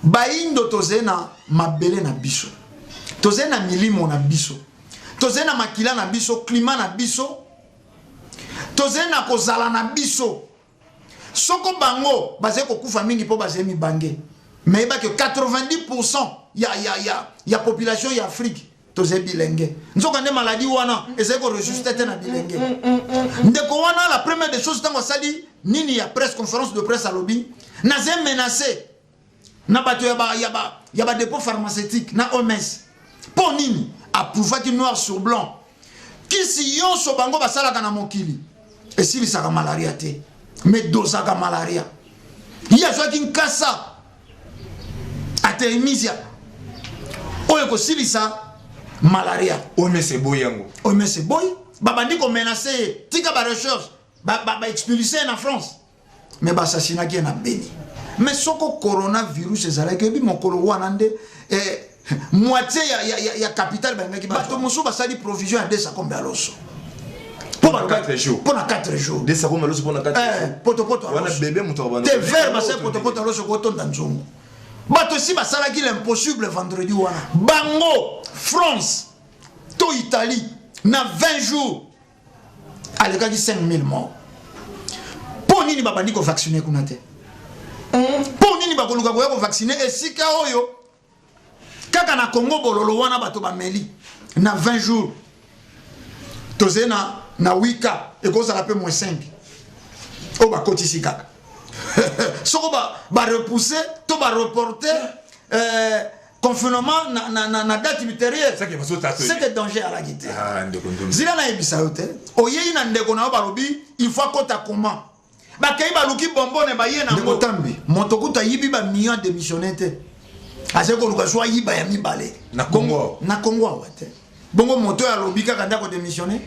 baindo tozena mabele na biso tozena milimo na biso tozena makila na biso climat na biso tozena kozala na biso soko bango baze kokufa mingi po baze mibange mais ba que 90% ya population ya Afrique toze bilenge nzoka nde maladie wana eze ko rejuster na bilenge ndeko wana la première des choses tango sali nini ya presse conférence de presse à lobby naze menacé na bato ya ba dépôt pharmaceutique na OMS pour nini approuva ki noir sur blanc kisi yonso bango basalaka na mokili esilisaka malaria te mais dosaka malaria ya joaki nkasa atermisia oyo kosilisa malaria OMS boy yango OMS boy babandi ko menacer tika ba recherche ba expulser na France mais ba assassina ki na Beni mais soko coronavirus ezalaki bi mokolo wana nde moitié ya capital bangaki bato mosu basali provision ya 200 kombe aloso pendant 4 jours pendant 4 jours 200 kombe aloso pendant 4 jours poto wana bébé muto bana te ver basali poto aloso ko tonda nzongo bato si basalaki l'impossible vendredi wana bango France to Italie na 20 jours alekaki 5000 morts pour nini babandi ko vacciner kuna te pour nini bakoluka ko vacciner esika oyo kaka na Congo bololo wana bato bameli na 20 jours tozena na wika ekozala pe -5 o bakotisi kaka soko ba repousser to ba reporter confinement na date ultérieure c'est que danger à la guité zila na ebisa yote oyei na ndeko na balobi il faut kota comment bakei baluki bombone ba yena ngo tambi moto kuta yibi ba million de missionnaires ase ko luka so yiba ya mibale na Congo wate bongo moto ya lobika kanda ko démissionner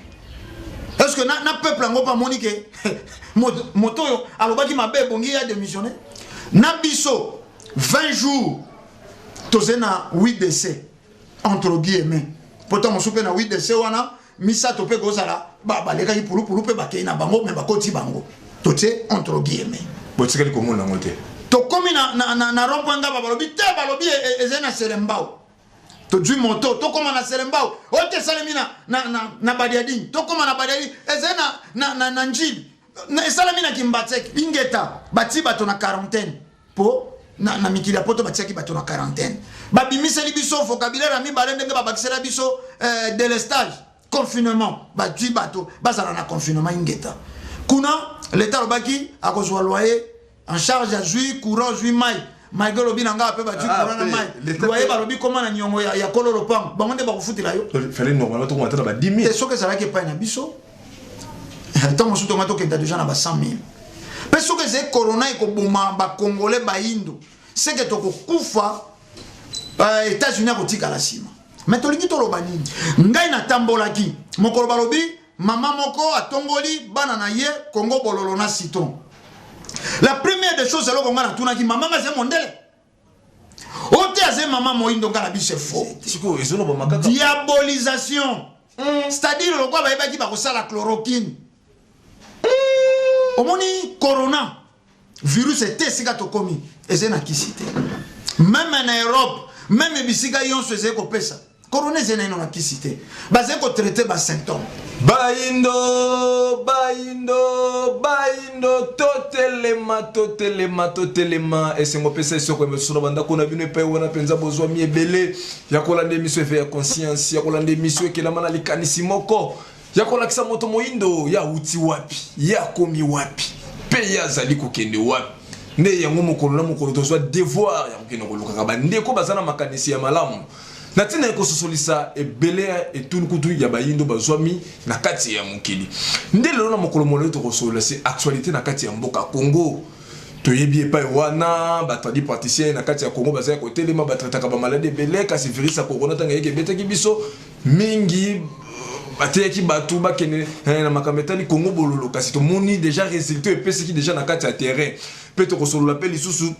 est-ce que na peuple ngo pa monique moto yo alobaki mabe bongi ya démissionner na biso 20 jours tozena 8 décès entre guillemets pourtant mo soupe na 8 décès wana misa to pe kozala ba leka yi pulu pe bakei na bango me bakoti bango tote entre guillemets botikali ko mona ngote to komi na rompanga balobi te balobi ezena selembao to du moto to koma na selembao o te salemina na badiadi to koma na badiadi ezena na njili na salemina kimbatek ingeta bati bato na quarantaine po na mikili poto batiaki bato na quarantaine babimiseli biso vocabulaire mi balende nga babakisela biso délestage confinement bati bato bazala na confinement ingeta kuna l'état lobaki akozwa loyer en charge à jouer courant jouer mai malgré lobi nanga pe bati courant na mai loyer balobi comment na nyongo ya kololo pam bango nde bakufutila yo fallait normalement to ngata ba 10 000 et soki ezalaki epai na biso ntango mosusu tonga tokenda déjà na ba 100 000 mpe soki ezali corona ekoboma bakongole bayindo seke tokokufa États-Unis akotikala nsima mais tolingi toloba nini ngai natambolaki mokolo balobi mama moko atongoli bana na ye Congo bololo na citron. La première des choses alors qu'on a tout qui maman c'est mondele. Ote azé maman moindo ngala bi c'est faux. Diabolisation. C'est-à-dire le quoi ba ki ba ko sala chloroquine. Omoni corona virus était sika to komi ezena kisite. Même en Europe, même bisika yon se zeko pesa. Corona ezena ino na kisite. Bazé ko traiter ba symptômes. Baindo, totelema, et c'est mon PC sur le sur banda qu'on a vu ne pas on a penza besoin miebele, yakola de mission faire conscience, yakola de mission qui la mana likanisimoko, yakola kisa moto moindo, ya uti wapi, ya komi wapi, pe ya zali kokende wapi. Ne yango mokolo na mokolo tozwa devoir ya kokende koluka ba ndeko bazana makanisi ya malamu. Natina ko sosolisa ebele et tout kutu ya bayindo bazwami na kati ya mukili ndelo na mokolo molo to kosola c'est actualité na kati ya mboka Congo to yebi epai wana batadi praticien na kati ya Congo bazaya ko telema batrataka ba maladie ebele kasi virus ya corona tanga yeke betaki biso mingi bateki batu bakene na makametani Congo bololo kasi to moni déjà résultat epesi ki déjà na kati ya terrain pe to kosola pe lisusu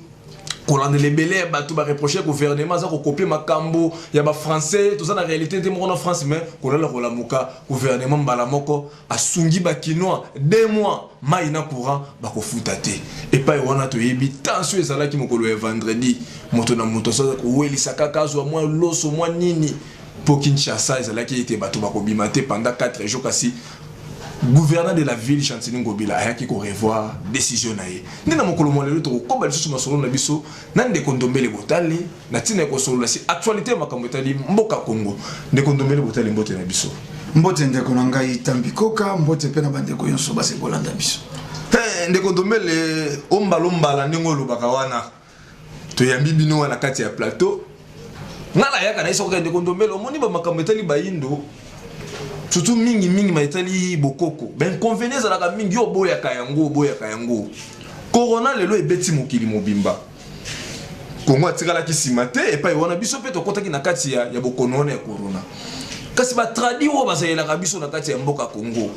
kolande lebele bato ba reprocher gouvernement za ko copier makambo ya ba français tout ça na réalité te mona France mais kolala kolamuka gouvernement mbala moko asungi ba kinois 2 mois maina courant ba ko futate et pas wana to yebi tension ezala ki mokolo ya vendredi moto na moto so ko welisa kakazo moi loso moi nini pour Kinshasa ezala ki était bato ba ko bimate pendant 4 jours kasi gouverneur de la ville Chantini Ngobila ayaki ko revoir décision nae ndina mokolo molelo to ko ba lisusu masolo na biso nande kondombele botali na tina ko solo la si actualité makambo etali mboka Congo nde kondombele botali mbote na biso mbote ndeko na ngai tambikoka mbote pe na bandeko yonso base kolanda biso nde kondombele ombalombala ndingo lobaka wana to yambi bino wana kati ya plateau ngala yaka na iso ko nde kondombele omoni ba makambo etali bayindo surtout mingi maitali bokoko ben convenez à la mingi boya kayango corona lelo ebeti mokili mobimba Congo atikala kisimate et pa wana biso pe to kotaki na kati ya bokonone ya corona kasi ba tradi wo bazayela ka biso na kati ya mboka Congo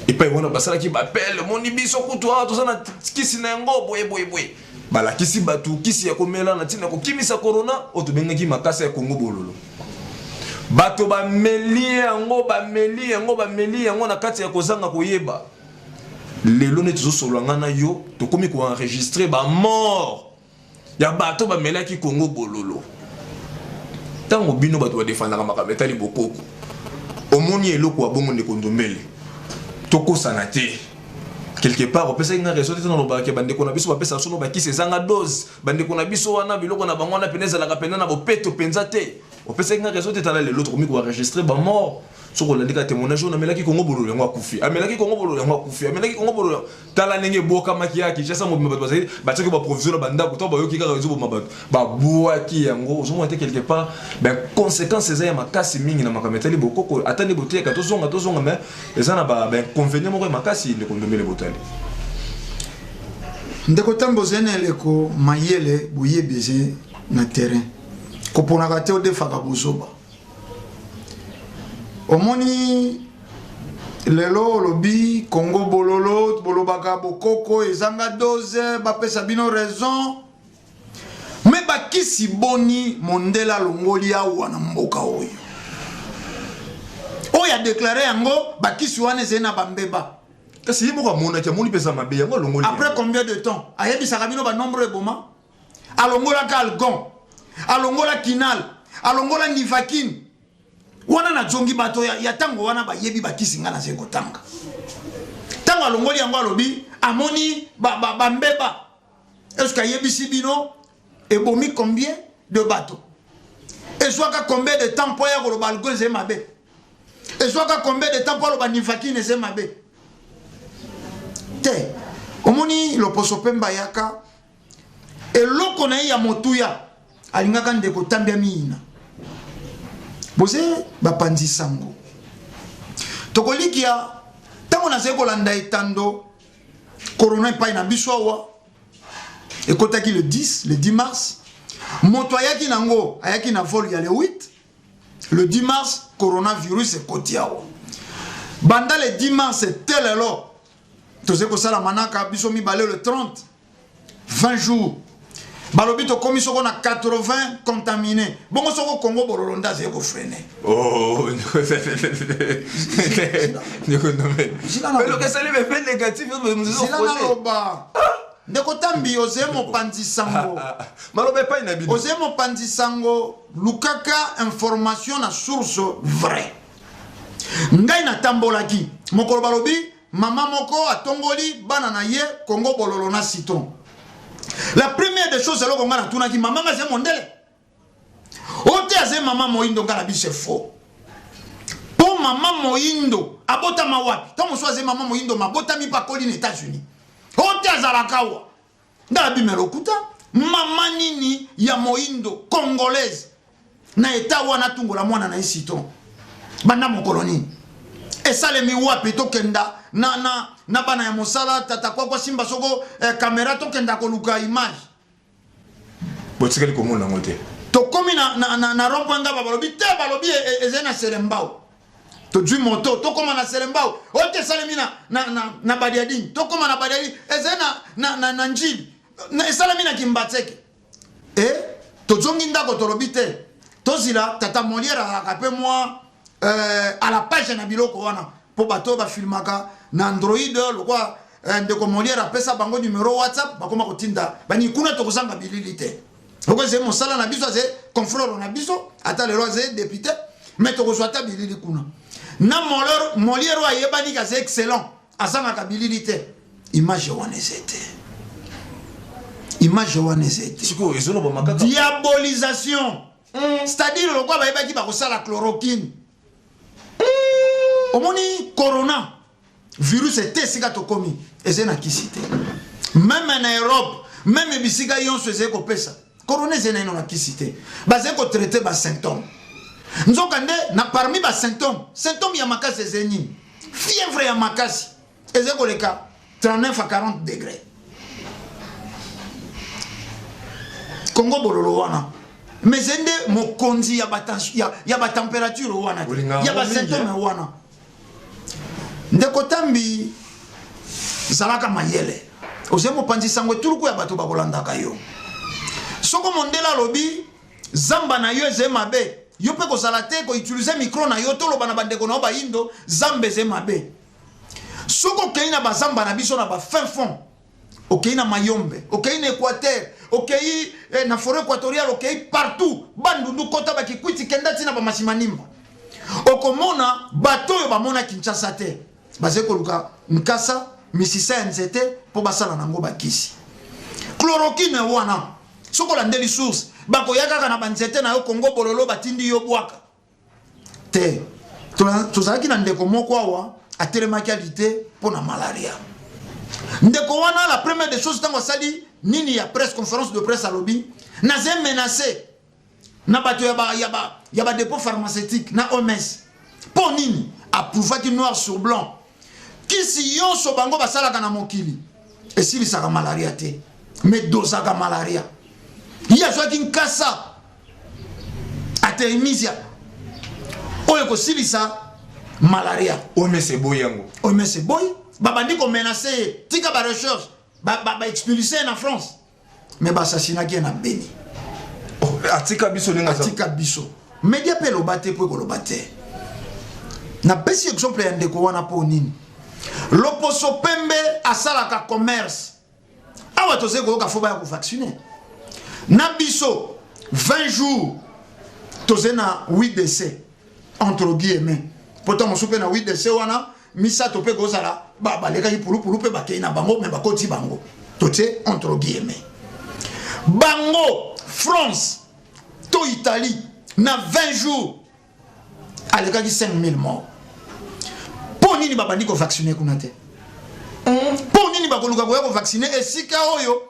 et pa wana basala ki bapel moni biso kutoa to sana kisi na ngo boye bala kisi batu kisi ya komela na tina ko kimisa corona o to bengaki makasa ya Congo bololo bato ba meli yango na kati ya kozanga koyeba lelo ne tuzo solanga na yo to komi ko enregistrer ba mort ya bato ba melaki Congo bololo tango bino bato ba defendaka makametali bokoko omoni eloko abongo ne kondombele toko sanate quelque part on peut ça raison dans le bac bande ko na biso ba pesa sono ba kisi ezanga dose bande ko na biso wana biloko na bango na peneza la kapena na bopeto penzate on peut ça raison tala le l'autre komi ko enregistrer ba mort so ko landika témoignage na melaki Congo bololo yango akufi amelaki Congo bololo yango akufi amelaki Congo bololo tala ndenge boka makiaki chasa mo bato bazali ba tiki ba provision banda ko to ba yoki ka réseau bo mabato ba buaki yango zo monter quelque part ben conséquences eza ya makasi mingi na makametali bokoko atani botie ka tozonga mais eza na ba ben convenient mo makasi ne kondomele botali ndeko tambo zenele ko mayele boye beze na terrain ko pona ka te o defaka bozoba omoni lelo lobi Congo bololo bolobaka bokoko ezanga dose bapesa bino raison mais bakisi boni mondela longoli awa na mboka oyo oya déclaré yango bakisi wana zena bambeba kasi yimo ka mona kia moni pesa mabe yango longoli après combien de temps ayebisa kabino ba nombre eboma alongola kalgon alongola kinal alongola nivakin wana na jongi bato ya tango wana ba yebi bakisi ngana zeko tanga tango alongoli yango alobi amoni ba mbeba est-ce que yebi sibino ebomi combien de bateaux et soit combien de temps pour ya ko ba algonze mabe et soit combien de temps pour lo ba nivakine ze mabe te omoni lo poso pemba yaka et loko na ya motuya alingaka ndeko tambia miina bose bapanzi sango tokolikia tango na zeko landa etando corona pa ina biswawa ekotaki le 10 mars moto ayaki nango ayaki na vol ya le 8 le 10 mars coronavirus ekotiawa banda le 10 mars telelo tozeko sala manaka biso mibale le 30 20 jours balobi to komi soko na 80 contaminés bongo soko Congo bololonda zeko freiner oh ndeko nomé mais le kesali me fait négatif nous loba ndeko tambi ozemo panzi sango malobe pa inabidi ozemo panzi sango lukaka information na source vrai ngai na tambolaki mokolo balobi mama moko atongoli bana na ye Congo bololo na citron. La première des choses, c'est que ngana tuna ki maman nga ze mondele. Ote aze maman moindo ngana bi c'est faux. Pour maman moindo abota mawapi. Tant mo soit maman moindo mabota mi pa koli aux États-Unis. Ote azalakawa. Ngana bi melokuta maman nini ya moindo congolaise. Na eta wana tungola mwana na citron. Banda mo koloni. Et ça les miwapi to kenda na bana ya mosala tata kwa simba soko caméra to kenda ko luka image botikali ko mona ngote to komi na rompanga balobi te balobi ezena selembao to dwi moto to koma na selembao ote salemina na badiadini to koma na badiadini ezena na njili na salemina kimbatseke et tozongi ndako tolobi te tozila tata Molière akape moi à la page na biloko wana po bato ba filmaka na Android lokwa ndeko Molière apesa bango numéro WhatsApp bakoma kotinda bani kuna tokozanga bilili te lokwa ze mosala na biso ze confrère na biso ata lelo ze député mais tokozwa ta bilili kuna na Molière wa yebani ka c'est excellent asanga ka bilili te image wana zete image wana zete diabolisation c'est-à-dire le quoi ba ki ba kosala chloroquine omoni corona virus était sika to komi ezena kisite même en Europe même bisika yonso ezeko pesa corona ezena na kisite bazé ko traiter ba symptômes nzokande na parmi ba symptômes ya makasi ezeni fièvre ya makasi ezeko leka 39 à 40 degrés Congo bololo wana mais zende mokonzi ya ba température wana ya ba symptômes wana ndeko tambi zalaka mayele ozemo panzi sango turuku ya bato bakolandaka yo soko mondela lobi zamba na yo eze mabe yo pe kozala te ko utiliser micro na yo toloba na bandeko na ba indo zambe eze mabe soko keina ba zamba na biso na ba fin fond okeina mayombe okeina Équateur okei na forêt équatoriale okei partout bandundu kota ba kikwiti kenda tina ba masimanimba okomona bato yo bamona Kinshasa te bazeko luka nkasa misisa nzete po basala nango bakisi chloroquine wana soko landeli source bako yaka na banzete na yo Congo bololo batindi yo bwaka te tozalaki na ndeko moko awa atelemaki alite po na malaria ndeko wana la première des choses tango sali nini ya presse conférence de presse à lobby na zé menacé na bato ya ba dépôt pharmaceutique na OMS po nini approuvaki noir sur blanc kisi yonso bango basalaka na mokili esilisaka malaria te mais dosaka malaria iya zwaki nkasa aterimisia oyo kosilisa malaria OMS boy yango OMS boy babandi ko menacer tika ba recherche ba expulser na France mais ba assassinaki na Beni atika biso ninga za atika biso media pe lo baté po ko lo baté na pesi exemple ya ndeko wana po nini loposo pembe asalaka commerce awa toze ko ka foba ya ko vacciner na biso 20 jours toze na 8 décès entre guillemets pourtant mo soupe na 8 décès wana misa to pe kozala ba leka yi pulu pe bakei na bango me bakoti bango tote entre guillemets bango France to Italie na 20 jours aleka ki 5000 morts po nini babandi ko vacciner kuna te po nini bakoluka ko vacciner esika oyo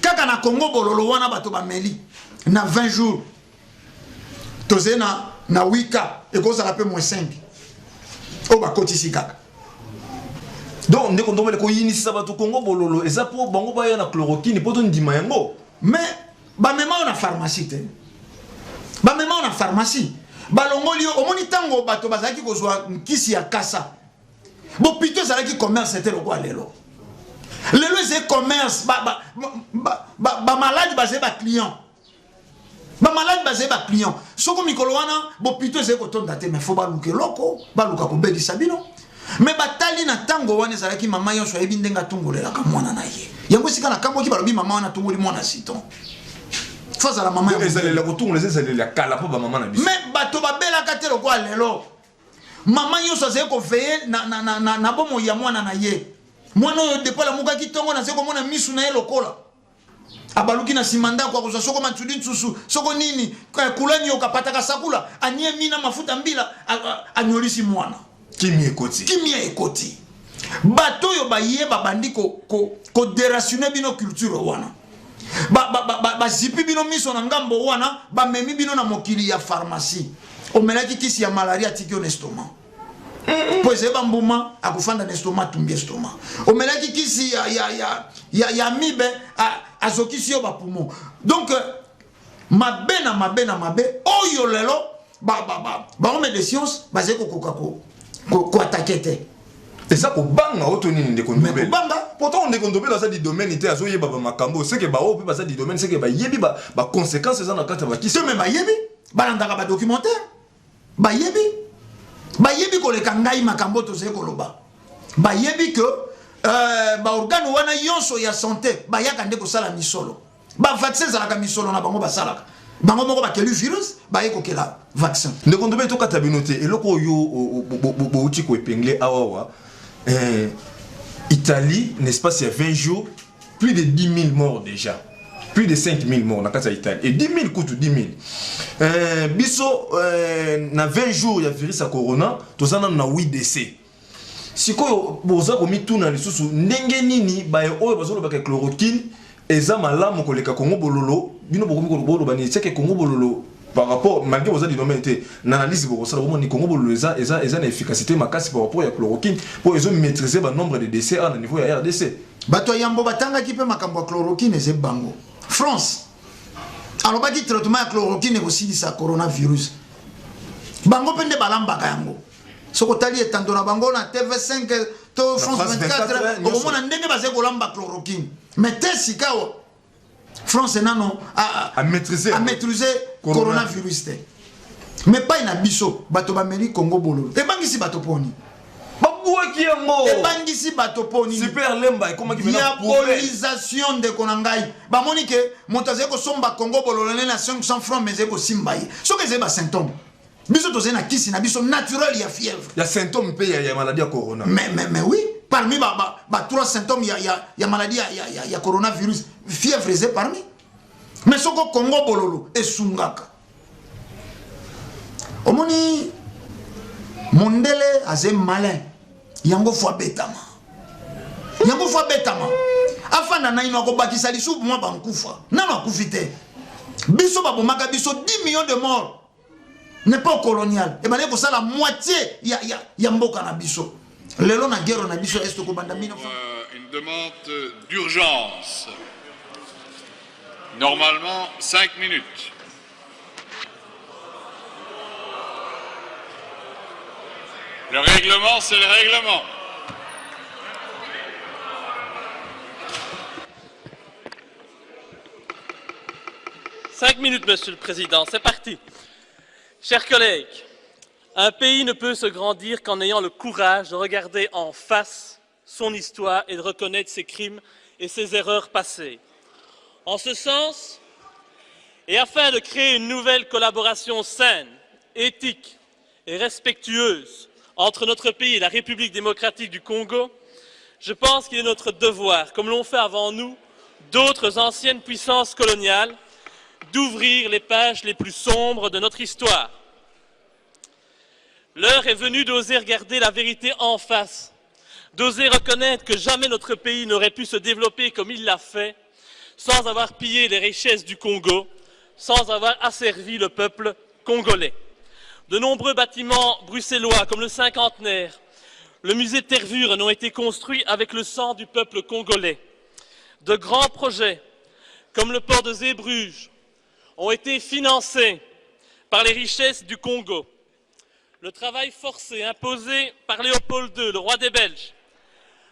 kaka na Congo bololo wana bato ba meli na 20 jours toze na 8 cas et kozala pe -5 o bakoti sikaka donc ndeko ndomele ko yinisa bato Congo bololo eza po bango ba ya na chloroquine po to ndima yango mais ba mema na pharmacie te ba mema na pharmacie balongoli omoni tango bato bazaki kozwa nkisi ya kasa bo pito zalaki commerce c'était le quoi lelo c'est commerce ba malade basé ba client ba malade basé ba client soko mikolo wana bo pito c'est ko tonda te mais faut ba luke loko ba luka ko bedi sabino mais batali na tango wana zalaki mama yonso yebi ndenga tungolela ka mwana na ye yango sika na kambo ki balobi mama wana tungoli mwana siton faza la mama ezalela ko tungolela ezalela kala po ba mama na biso mais bato babela katelo kwa lelo mama yonso zeko ko veiller na bomo ya mwana na ye mwana oyo depola muka kitongo na zeko mona misu na ye lokola abaluki na simanda kwa kuza soko matudi nsusu soko nini kwa kulani yo kapata kasakula anie mina mafuta mbila anyolisi mwana kimia ekoti bato yo baye babandi ko déraciner bino culture wana ba zipi bino miso na ngambo wana ba memi bino na mokili ya pharmacie omelaki kisi ya malaria tiki on estomac poise ba mbuma akufanda na estomac tumbi estomac omelaki kisi ya mibe azokisi yo ba poumon donc mabe oyo lelo ba homme de science bazeko kokako ko attaquer te eza ko banga oto nini ndeko nobel banga pourtant on est condamné dans ça du domaine était azoye baba makambo c'est que ba o peut ça du domaine c'est que ba yebi ba conséquences ça na kata ba qui c'est même ba yebi balandaka ba documentaire ba yebi ko le kangai makambo to se koloba ba yebi que ba organe wana yonso ya santé ba yaka ndeko sala misolo ba vaccin za la misolo na bango ba salaka bango moko ba kelu virus ba yeko kela vaccin ne condamné to kata binote eloko yo bo uti ko épingler awawa Italie, n'est-ce pas, c'est 20 jours, plus de 10 000 morts déjà. Plus de 5 000 morts dans la Italie. Et 10 000 coûte 10 000. Biso, na 20 jours, il y a virus à corona, tout ça, on a 8 décès. Si vous avez mis tout dans les sous, ndenge nini, ba yo bazo ba chloroquine, eza malamu ko leka Congo bololo, bino boko bololo bani, c'est que Congo bololo par rapport malgré aux domaines l'analyse pour ça vraiment ni Congo bololo eza une efficacité makasi par rapport à chloroquine pour ils ont maîtriser le nombre de décès à niveau ya RDC. Bato yambo batanga ki pe makambo chloroquine eze bango. France. Alors ba di traitement ya chloroquine aussi sa coronavirus. Bango pende balamba yango. Soko tali etando na bango na TV5 to France 24 au moment ndenge baze kolamba chloroquine. Mais tesi kawo France non a maîtriser coronavirus. Mais pas une abisso, bato bameri Congo bololo. Et bangisi bato poni. Baboué qui est mort. Et bangisi bato poni. Super lemba comment qui diabolisation de konangai. Ba monike montaze ko somba Congo bololo na 500 francs mais ko simbaye. So que c'est ba symptôme. Biso toze na kisi na biso naturel ya fièvre. Il y a symptômes il y a maladie à corona. Mais oui, parmi trois symptômes il y a maladie il y a coronavirus, fièvre c'est parmi. Mais ce que Congo bololo et sungaka. Omoni mondele azem malin. Yango fwa betama. Afana na ino ko bakisa lisu moi bankufa. Nano akufite. Biso babomaka biso 10 millions de morts. N'est pas colonial. Et malé ko ça la moitié ya mboka na biso. Lelo na guerre na biso est ko banda mino. Une demande d'urgence. Normalement, 5 minutes. Le règlement, c'est le règlement. Cinq minutes, Monsieur le Président, c'est parti. Chers collègues, un pays ne peut se grandir qu'en ayant le courage de regarder en face son histoire et de reconnaître ses crimes et ses erreurs passées. En ce sens, et afin de créer une nouvelle collaboration saine, éthique et respectueuse entre notre pays et la République démocratique du Congo, je pense qu'il est notre devoir, comme l'ont fait avant nous d'autres anciennes puissances coloniales, d'ouvrir les pages les plus sombres de notre histoire. L'heure est venue d'oser regarder la vérité en face, d'oser reconnaître que jamais notre pays n'aurait pu se développer comme il l'a fait, sans avoir pillé les richesses du Congo, sans avoir asservi le peuple congolais. De nombreux bâtiments bruxellois, comme le Cinquantenaire, le musée de Tervuren, ont été construits avec le sang du peuple congolais. De grands projets, comme le port de Zeebrugge, ont été financés par les richesses du Congo. Le travail forcé imposé par Léopold II, le roi des Belges,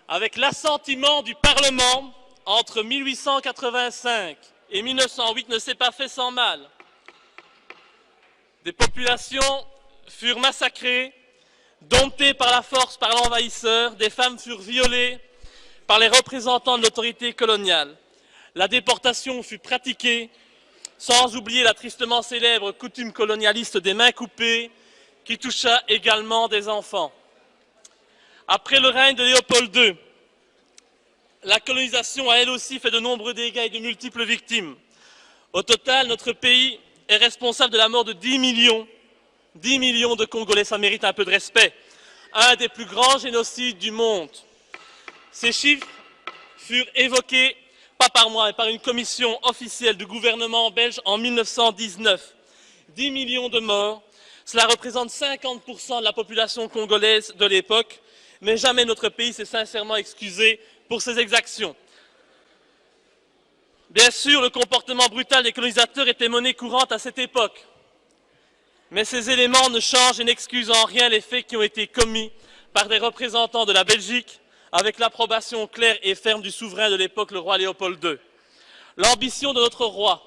avec l'assentiment du Parlement entre 1885 et 1908 ne s'est pas fait sans mal. Des populations furent massacrées, domptées par la force par l'envahisseur, des femmes furent violées par les représentants de l'autorité coloniale. La déportation fut pratiquée, sans oublier la tristement célèbre coutume colonialiste des mains coupées, qui toucha également des enfants. Après le règne de Léopold II, la colonisation a elle aussi fait de nombreux dégâts et de multiples victimes. Au total, notre pays est responsable de la mort de 10 millions de Congolais. Ça mérite un peu de respect. Un des plus grands génocides du monde. Ces chiffres furent évoqués, pas par moi, mais par une commission officielle du gouvernement belge en 1919. 10 millions de morts, cela représente 50% de la population congolaise de l'époque, mais jamais notre pays s'est sincèrement excusé pour ces exactions. Bien sûr, le comportement brutal des colonisateurs était monnaie courante à cette époque. Mais ces éléments ne changent et n'excusent en rien les faits qui ont été commis par des représentants de la Belgique, avec l'approbation claire et ferme du souverain de l'époque, le roi Léopold II. L'ambition de notre roi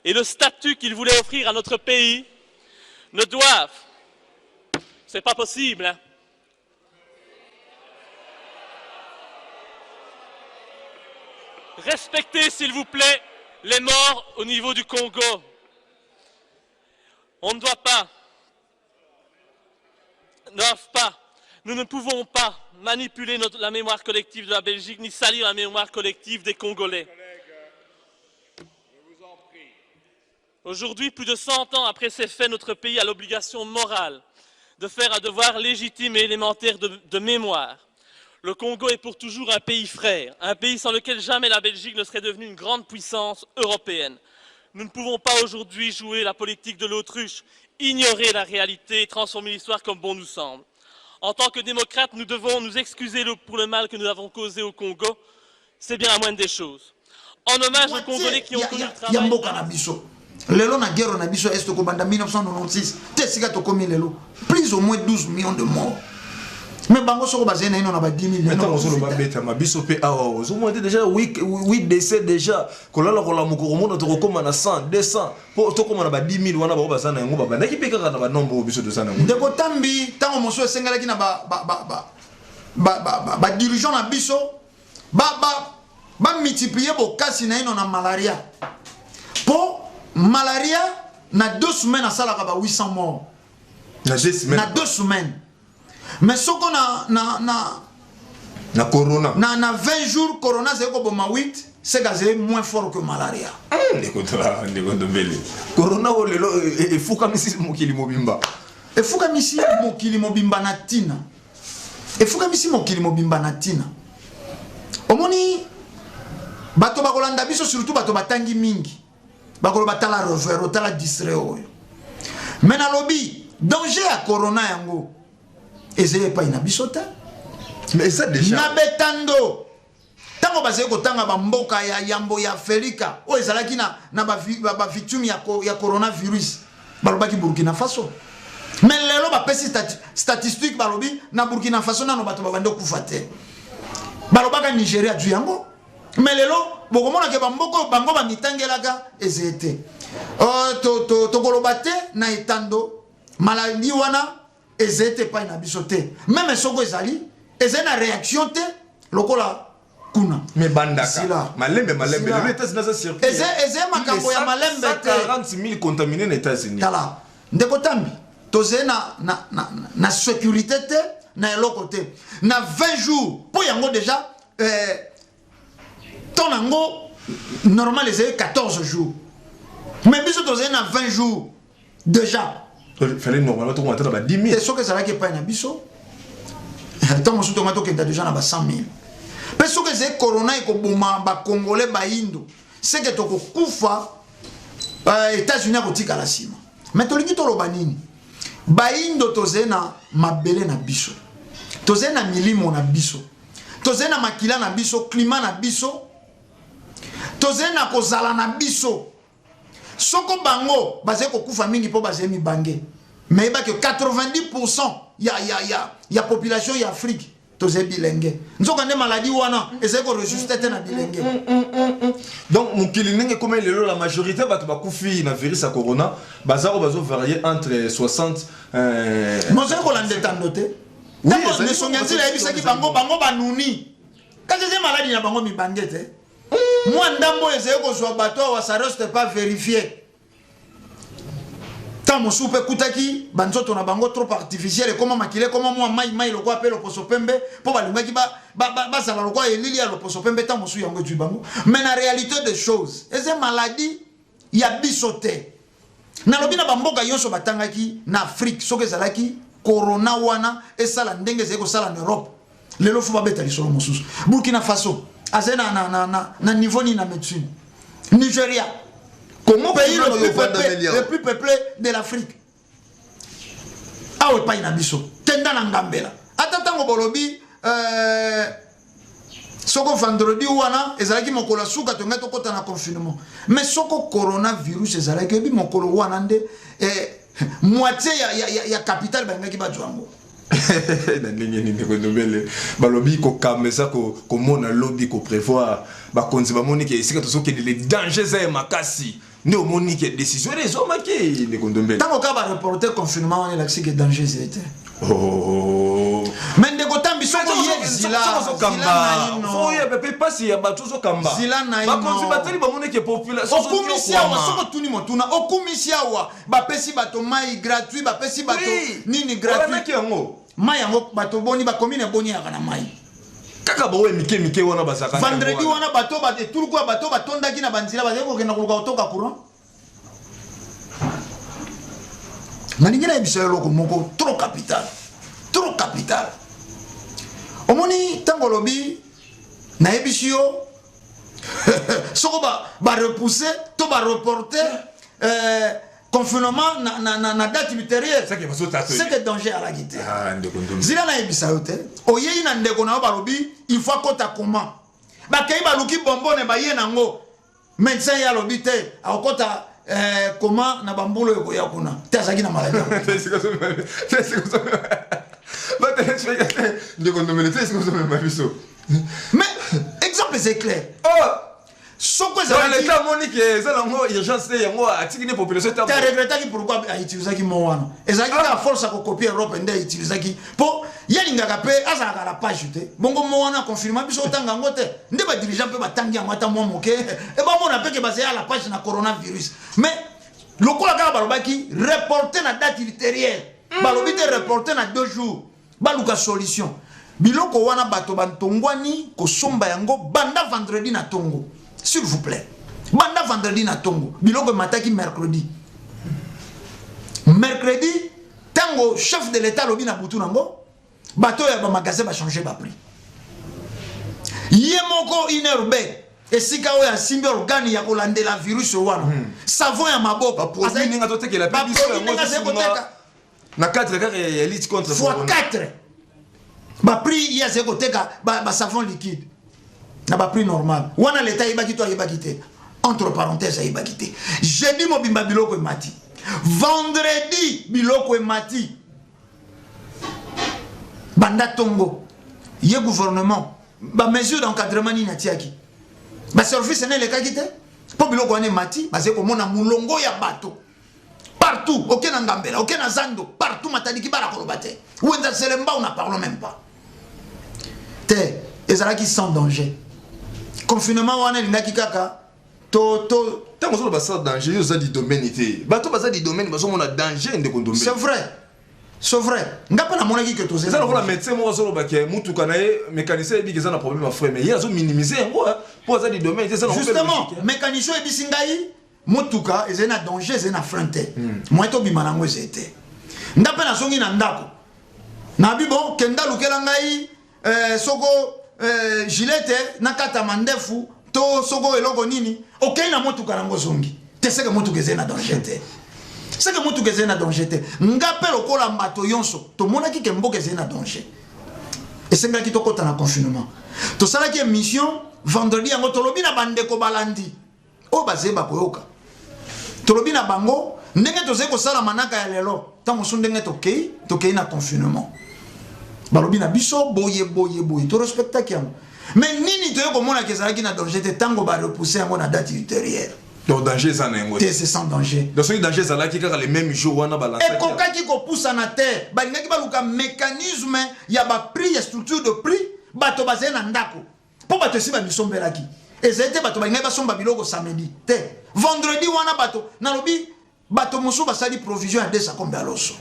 et le statut qu'il voulait offrir à notre pays ne doivent, c'est pas possible, hein. Respectez, s'il vous plaît, les morts au niveau du Congo. On ne doit pas, nous ne pouvons pas manipuler la mémoire collective de la Belgique, ni salir la mémoire collective des Congolais. Aujourd'hui, plus de 100 ans après ces faits, notre pays a l'obligation morale de faire un devoir légitime et élémentaire de mémoire. Le Congo est pour toujours un pays frère, un pays sans lequel jamais la Belgique ne serait devenue une grande puissance européenne. Nous ne pouvons pas aujourd'hui jouer la politique de l'autruche, ignorer la réalité et transformer l'histoire comme bon nous semble. En tant que démocrates, nous devons nous excuser pour le mal que nous avons causé au Congo. C'est bien la moindre des choses. En hommage aux Congolais qui ont connu le travail... Lelo na guerre na biso est ko banda 1996 te sika to komi lelo plus au moins 12 millions de morts. Mais bango soko bazena ino na ba 10 000 non solo ba beta ma biso pe awa ozo mo déjà 8 décès déjà kolala kola mukoro mono to koma na 100 200 po to koma na ba 10 000 wana ba bazana yango ba banda ki pe kaka na ba nombre biso de sana ngo ndeko tambi tango moso esengala ki na ba dirigeant na biso ba multiplier bo kasi na ino na malaria po malaria na 2 semaines à salaka ba 800 morts na 2 semaines na 2 semaines mais soko na corona na 20 jours corona c'est ko boma 8 c'est gazé moins fort que malaria ndeko mbele corona o lelo efuka misi mokili mobimba na tina efuka misi mokili mobimba na tina omoni bato bakolanda biso surtout bato batangi mingi bakolo batala revers otala distrait oyo mais na lobby danger ya corona yango ezeye pa ina biso te mais ça déjà na betando tango bazeye kotanga bamboka ya yambo ya Felika o ezalaki na ba victime ya coronavirus balobaki Burkina Faso mais lelo bapesi statistique balobi na Burkina Faso nano bato babande kufa te balobaka Nigeria du yango mais lelo bokomona ke bamboko bango ba mitangelaka ezete to kolobate na etando maladi wana ezete pa na bisote même soko ezali ezena réaction te lokola kuna mais bandaka malembe les États-Unis ça circuit eze makambo ya malembe 40 000 contaminés aux États-Unis tala ndeko tambi tozena na sécurité te na eloko te na 20 jours po yango déjà tonango normal les 14 jours mais biso tozena 20 jours déjà il fallait normalement tout monter dans 10 000 c'est sûr que ça va que pas na biso tant on tomato que déjà na 100 000 mais sûr que c'est corona et ko boma ba congolais ba indo c'est que to ko kufa États-Unis ko tika la sima mais to lingi to loba nini ba indo tozena mabele na biso tozena milimo na biso tozena makila na biso climat na biso tozena kozala na biso soko bango bazé ko kufa mingi po bazé mi bangé mais ba que 90% ya population ya Afrique tozé bilingue nzoka ne maladie wana ezé ko rejuster te na bilingue donc mukili nenge comme la majorité ba kufi na virus à corona bazaro bazo varier entre 60 mozé ko lande tandote oui ne sonyanzi la ebisa ki bango banuni quand j'ai maladie na bango mi bangé te moi ndambo ezé ko zo bato wa ça reste pas vérifié tant mon soupe kutaki banzoto na bango trop artificiel et comment makile comment moi mai le quoi appelle poso pembe pour balinga ki ba ça le quoi elili ya le poso pembe tant mon sou yango tu bango mais la réalité des choses ezé maladie ya bisoté na lobina bamboka yonso batangaki na Afrique soke zalaki corona wana esala ndenge zeko sala en Europe lelo faut pas beta lisolo mosusu Burkina Faso azena na niveau ni na médecine Nigeria comment pays le plus peuplé de l'Afrique ah ouais pas inabiso tenda na ngambela atatango bolobi soko vendredi wana ezalaki mokolo suka to ngato kota na confinement mais soko coronavirus ezalaki bi mokolo wana nde moitié ya capitale bangaki ba jwango na ndenge nini Ndekondombele balobi ko kamesa ko mona lobby ko prévoir ba konzi ba moni ke esika to soki les dangers za makasi ne o moni ke décision les hommes qui Ndekondombele tango ka ba reporter confinement on est que danger c'était oh mais ndeko tambi soko ye zila faut y pepe pasi ya bato zo kamba zila na ba konzi bateli ba moni ke population okumisia wa soko tuni motuna okumisia wa ba pesi bato mai gratuit ba pesi bato nini gratuit mai yango bato boni ba commune boni ya kana mai kaka bawe mike wana bazaka vendredi wana bato ba de turku bato batondaki na banzila bazeko kena kuluka otoka courant nalingina ebisa loko moko trop capital omoni tango lobi na ebisio soko ba repousser to ba reporter confinement na date ultérieure c'est que danger à la guitare zila na ebisa yote oyei na ndeko na balobi il faut kota comment ba kei ba luki bombone ba ye nango médecin ya lobi te akota comment na bambulo yoko ya kuna tazaki na maladie mais exemple c'est clair soko dans l'état monique ezalongo urgence yango atikine population ta regrettaki pourquoi a utilisaki mo wana ezaki ka force ko copier Europe nde utilisaki po yalingaka pe azaka la page te bongo mo wana confirmer biso tanga ngote nde ba dirigeant pe batangi yango ata mo moke e ba mona pe ke basé à la page na coronavirus mais lokola ka balobaki reporter na date ultérieure balobi te reporter na 2 jours baluka solution biloko wana bato bantongwani ko somba yango banda vendredi na tongo s'il vous plaît banda vendredi na tongo biloko mataki mercredi tango chef de l'état lobi na butu nango bato ya ba magasin ba changer ba prix yemoko inerbe esika oya simbi organi ya kolandela virus wana savon ya maboko produit ninga to tekela pe biso na 4 cas ya lutte contre fois 4 ba prix ya zeko teka ba savon liquide na ba prix normal wana l'état yebaki to yebaki te entre parenthèses yebaki te jeudi mobimba biloko emati vendredi biloko emati banda tongo ye gouvernement ba mesure d'encadrement ni natiaki ba service ne le kakite po biloko ane mati ba zeko mona mulongo ya bato partout aucun ngambela aucun zando partout matadiki bara kolobate wenza selemba on ne parle même pas te ezalaki sans danger confinement wana lingaki kaka to tango zo ba sans danger yo za di domaine té bato baza di domaine bazo mona danger Ndekondombele c'est vrai ngapa na monaki que to ça la médecin mo zo ba ke mutuka na ye mécanicien ebi keza na problème frère mais ya zo minimiser ngo pour za di domaine té ça na justement mécanicien ebi singai mutuka ezena danger ezena frente moi to bimana ngo ezete ngapa na songi na ndako na bibo kenda lukela ngai soko gilete nakata mandefu to soko eloko nini okay na motuka nango zongi te seke motuka ezena danger te seke motuka ezena danger te ngape lokola mbato yonso to monaki ke mboka ezena danger esengaki tokota na confinement to salaki émission vendredi yango tolobi na bandeko balandi o bazeba koyoka tolobi na bango ndenge tozali kosala manaka ya lelo tango so ndenge tokei na confinement balobi na biso boye to respectaki yango mais nini toye komona kezalaki na danger te tango ba repousser yango na date ultérieure donc danger ça na yango te c'est sans danger donc ce danger ça là qui kaka les mêmes jours wana balance et kokaki ko poussa na terre balingaki baluka mécanisme ya ba prix ya structure de prix bato bazé na ndako po bato si ba misombelaki ezete bato balingaki basomba biloko samedi te vendredi wana bato nalobi bato mosu basali provision ya 200 combien loso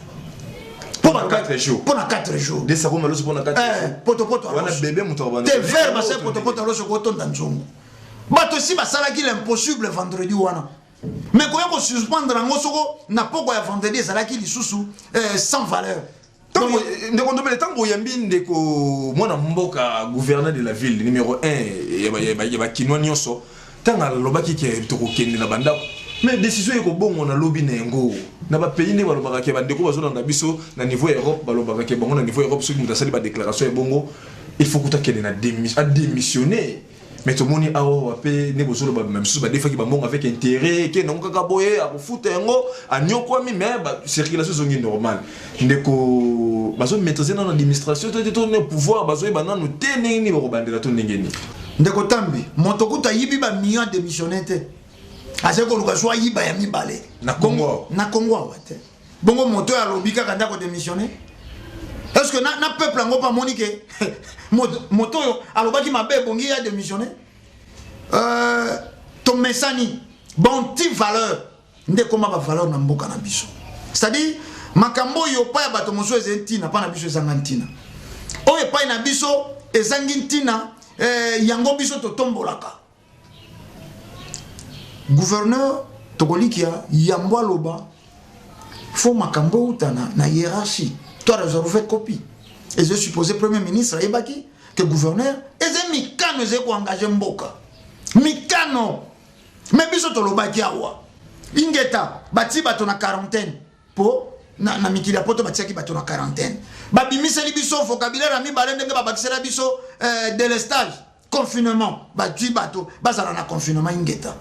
pour 4 jours. Pour 4 jours. Des savons malheureusement pour 4 jours. Poto. On a bébé mouton. Te verbe c'est poto loso ko ton danzongo. Bato si basala ki l'impossible vendredi wana. Mais ko yako suspendre ngo soko na poko ya vendredi ezala ki lisusu sans valeur. Donc Ndekondombele tango yambi ndeko mwana mboka gouverneur de la ville numéro 1 yaba kinwa nyonso tanga lobaki ke to kokende na bandako. Mais décision eko bongo na lobby na ngo na ba pays ne balobaka ke bandeko bazona na biso na niveau Europe balobaka ke bango na niveau Europe soki mutasali ba déclaration e bongo il faut kuta kende na démissionner mais tout le monde a appelé ne bozolo ba même chose ba des fois qui ba monga avec intérêt que non kaka boye a foot ngo a nyoko mi mais ba circulation zongi normal ndeko bazo maîtriser dans l'administration to ton pouvoir bazo ba nanu tenengi ni ba bandela to ndengeni ndeko tambi moto kuta yibi ba million démissionné te ase ko luka so yiba ya mibale na Congo wate bongo moto ya lobika kanda ko démissionner. Est-ce que na peuple ngo pas monique moto alobaki mabe bongi a démissionné ton mesani bon ti valeur nde koma ba valeur na mboka na biso c'est-à-dire makambo yo pa ya bato moso ezentina pa na biso ezangantina o e pa na biso ezangintina yango biso to tombolaka gouverneur tokolikia yambo loba faut makambo utana na hiérarchie. Toi, réservé copie. Et je suppose premier ministre Ebaki que gouverneur et mikano zeko engagé mboka. Mikano. Mais biso to lobaki awa. Ingeta bati bato na quarantaine po na mikili poto bati ki bato na quarantaine. Ba bimiseli biso vocabulaire ami balende nga babakisela biso délestage, confinement, bati bato bazala na confinement ingeta.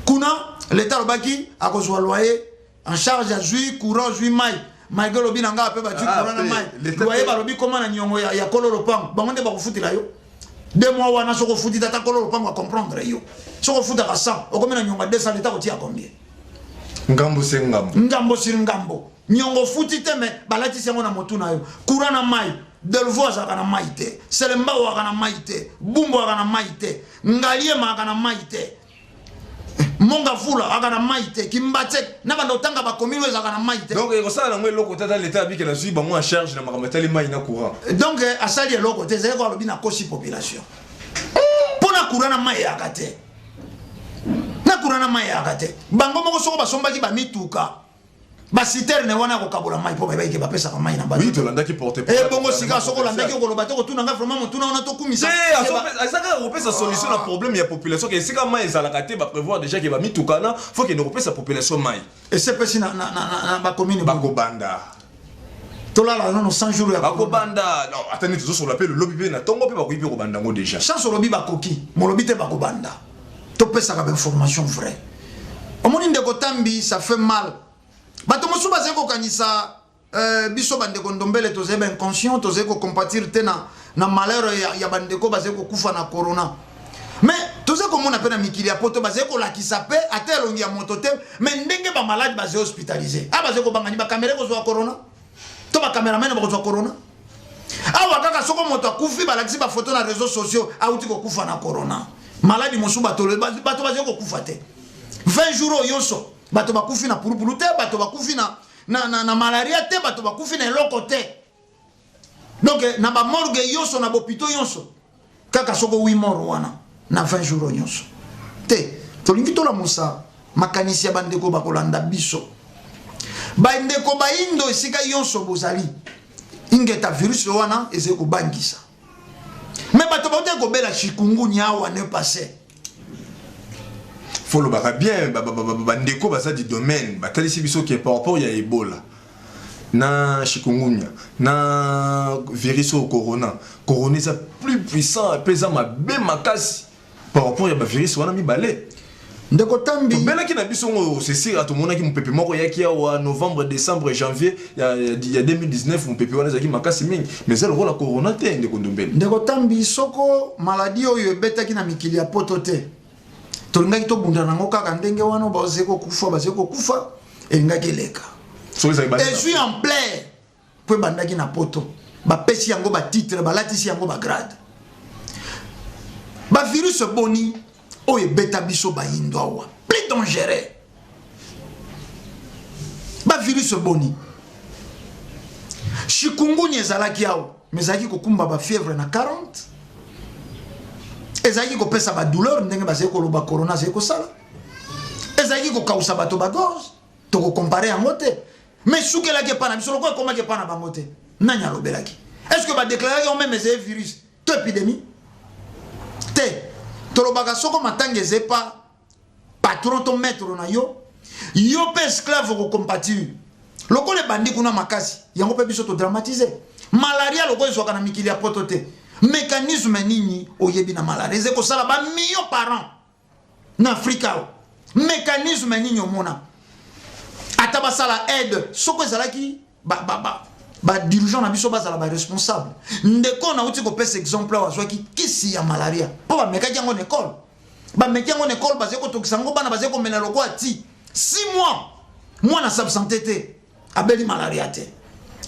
Kuna l'état lobaki a kozwa loyer en charge à jui courant jui mai. Michael Obi nanga pe ba tu corona mai. Loyer ba lobi comment na nyongo ya kololo pang. Bango nde ba kufutila yo. 2 mois wana soko futi tata kololo pang va comprendre yo. Soko futa ka 100. Okome na nyongo 200 l'état kotia combien? Ngambo se ngambo. Ngambo sur ngambo. Nyongo futi te me balati sengo na motu na yo. Courant na mai. Delvois aka na mai te. Selemba aka na mai te. Bumbo aka na mai te. Ngalie ma aka na mai te. Monga fula agana maite kimbatek na bando tanga ba komino ezaka na maite donc ko sala ngwe loko tata l'état bi que la suite ba moi charge na makamata li mai na courant donc asali loko te zeko alobi na kosi population pona courant na mai akate na courant na mai akate bango moko soko basomba ki ba mituka ba citerne wana ko kabola mai po ba ke ba pesa ka mai na ba oui to landa ki porter bongo sika soko landa ki ko lobato ko tuna nga vraiment motuna ona to kumisa azaka ko pesa solution na problème ya population que sika mai ezalaka te ba prévoir déjà que ba mituka na faut que ne repesa population mai et c'est pesi na ba commune ba ko banda to la non 100 jours ya ba ko banda non attendez toujours sur l'appel le lobby na tongo pe ba ko ibi ko banda ngo déjà sans sur lobby ba koki mon lobby te ba ko banda to pesa ka information vraie omoni ndeko tambi ça fait mal. Bato mosu bazeko kanisa biso bandeko ndombele tozeba inconscient tozeko compatir te na malheur ya bandeko bazeko kufa na corona. Mais tozeko mona pe na mikili ya poto bazeko lakisa pe atelongi ya moto te mais ndenge ba malade baze hospitalisé. Ah bazeko bangani ba caméra ko zo corona. To ba cameraman ba ko zo corona. Awa kaka soko moto akufi ba lakisi ba photo na réseaux sociaux auti ko kufa na corona. Malade mosu bato bazeko kufa te. 20 jours yonso bato bakufi na pulupulu te bato bakufi na malaria te bato bakufi na eloko te donc na ba morgue yonso na bopito yonso kaka soko 8 morts wana na 20 jours yonso te tolingi tola musa makanisi ya bandeko bakolanda biso bandeko baindo esika yonso bozali ingeta virus wana ezeko bangisa mais bato baote ko bela chikungunya awa ne passé faut le baka bien bandeko baza du domaine batalisi biso qui est par rapport ya Ebola na chikungunya na virus au corona est plus puissant pesa mabe makasi par rapport ya ba virus wana mi balé ndeko tambi bela ki na biso ngo c'est à tout monde qui mpepe moko ya ki wa novembre décembre janvier ya 2019 mpepe wana zaki makasi mingi mais elle la corona te ndeko ndombele ndeko tambi soko maladie oyo ebetaki na mikili ya poto te tolingaki tobunda nango kaka ndenge wana bazeko kufa elingaki leka et suis en plein po bandaki na poto bapesi yango ba titre balatisi yango ba grade ba virus boni oyo ebeta biso bayindo awa plus dangereux ba virus boni chikungunya ezalaki awa mais ezalaki kokumba ba fièvre na 40 ezalaki kopesa ba douleur ndenge bazali koloba corona zali kosala ezalaki kokausa bato ba gorge toko comparer yango te mais sukelaki epa na biso lokola ekomaki epa na bango te nani alobelaki est-ce que badéclaraki yo même ezali virus to épidémie te tolobaka soko matanga eze pa patron to maître na yo pe esclave kokompatir lokola ebandi kuna makasi yango pe biso to dramatiser malaria lokola ezwaka na mikili ya poto te mécanisme nini oyebi na malaria eze ko sala ba millions par an na Afrika mécanisme nini omona ata basala aide soko ezalaki ba dirigeant na biso bazala ba responsable ndeko na uti ko pesa exemple wa zwaki kisi ya malaria po ba mekaki yango na école ba mekaki yango na école bazé ko tokisa ngo bana bazé ko mena loko ati 6 mois moi na santé te abeli malaria te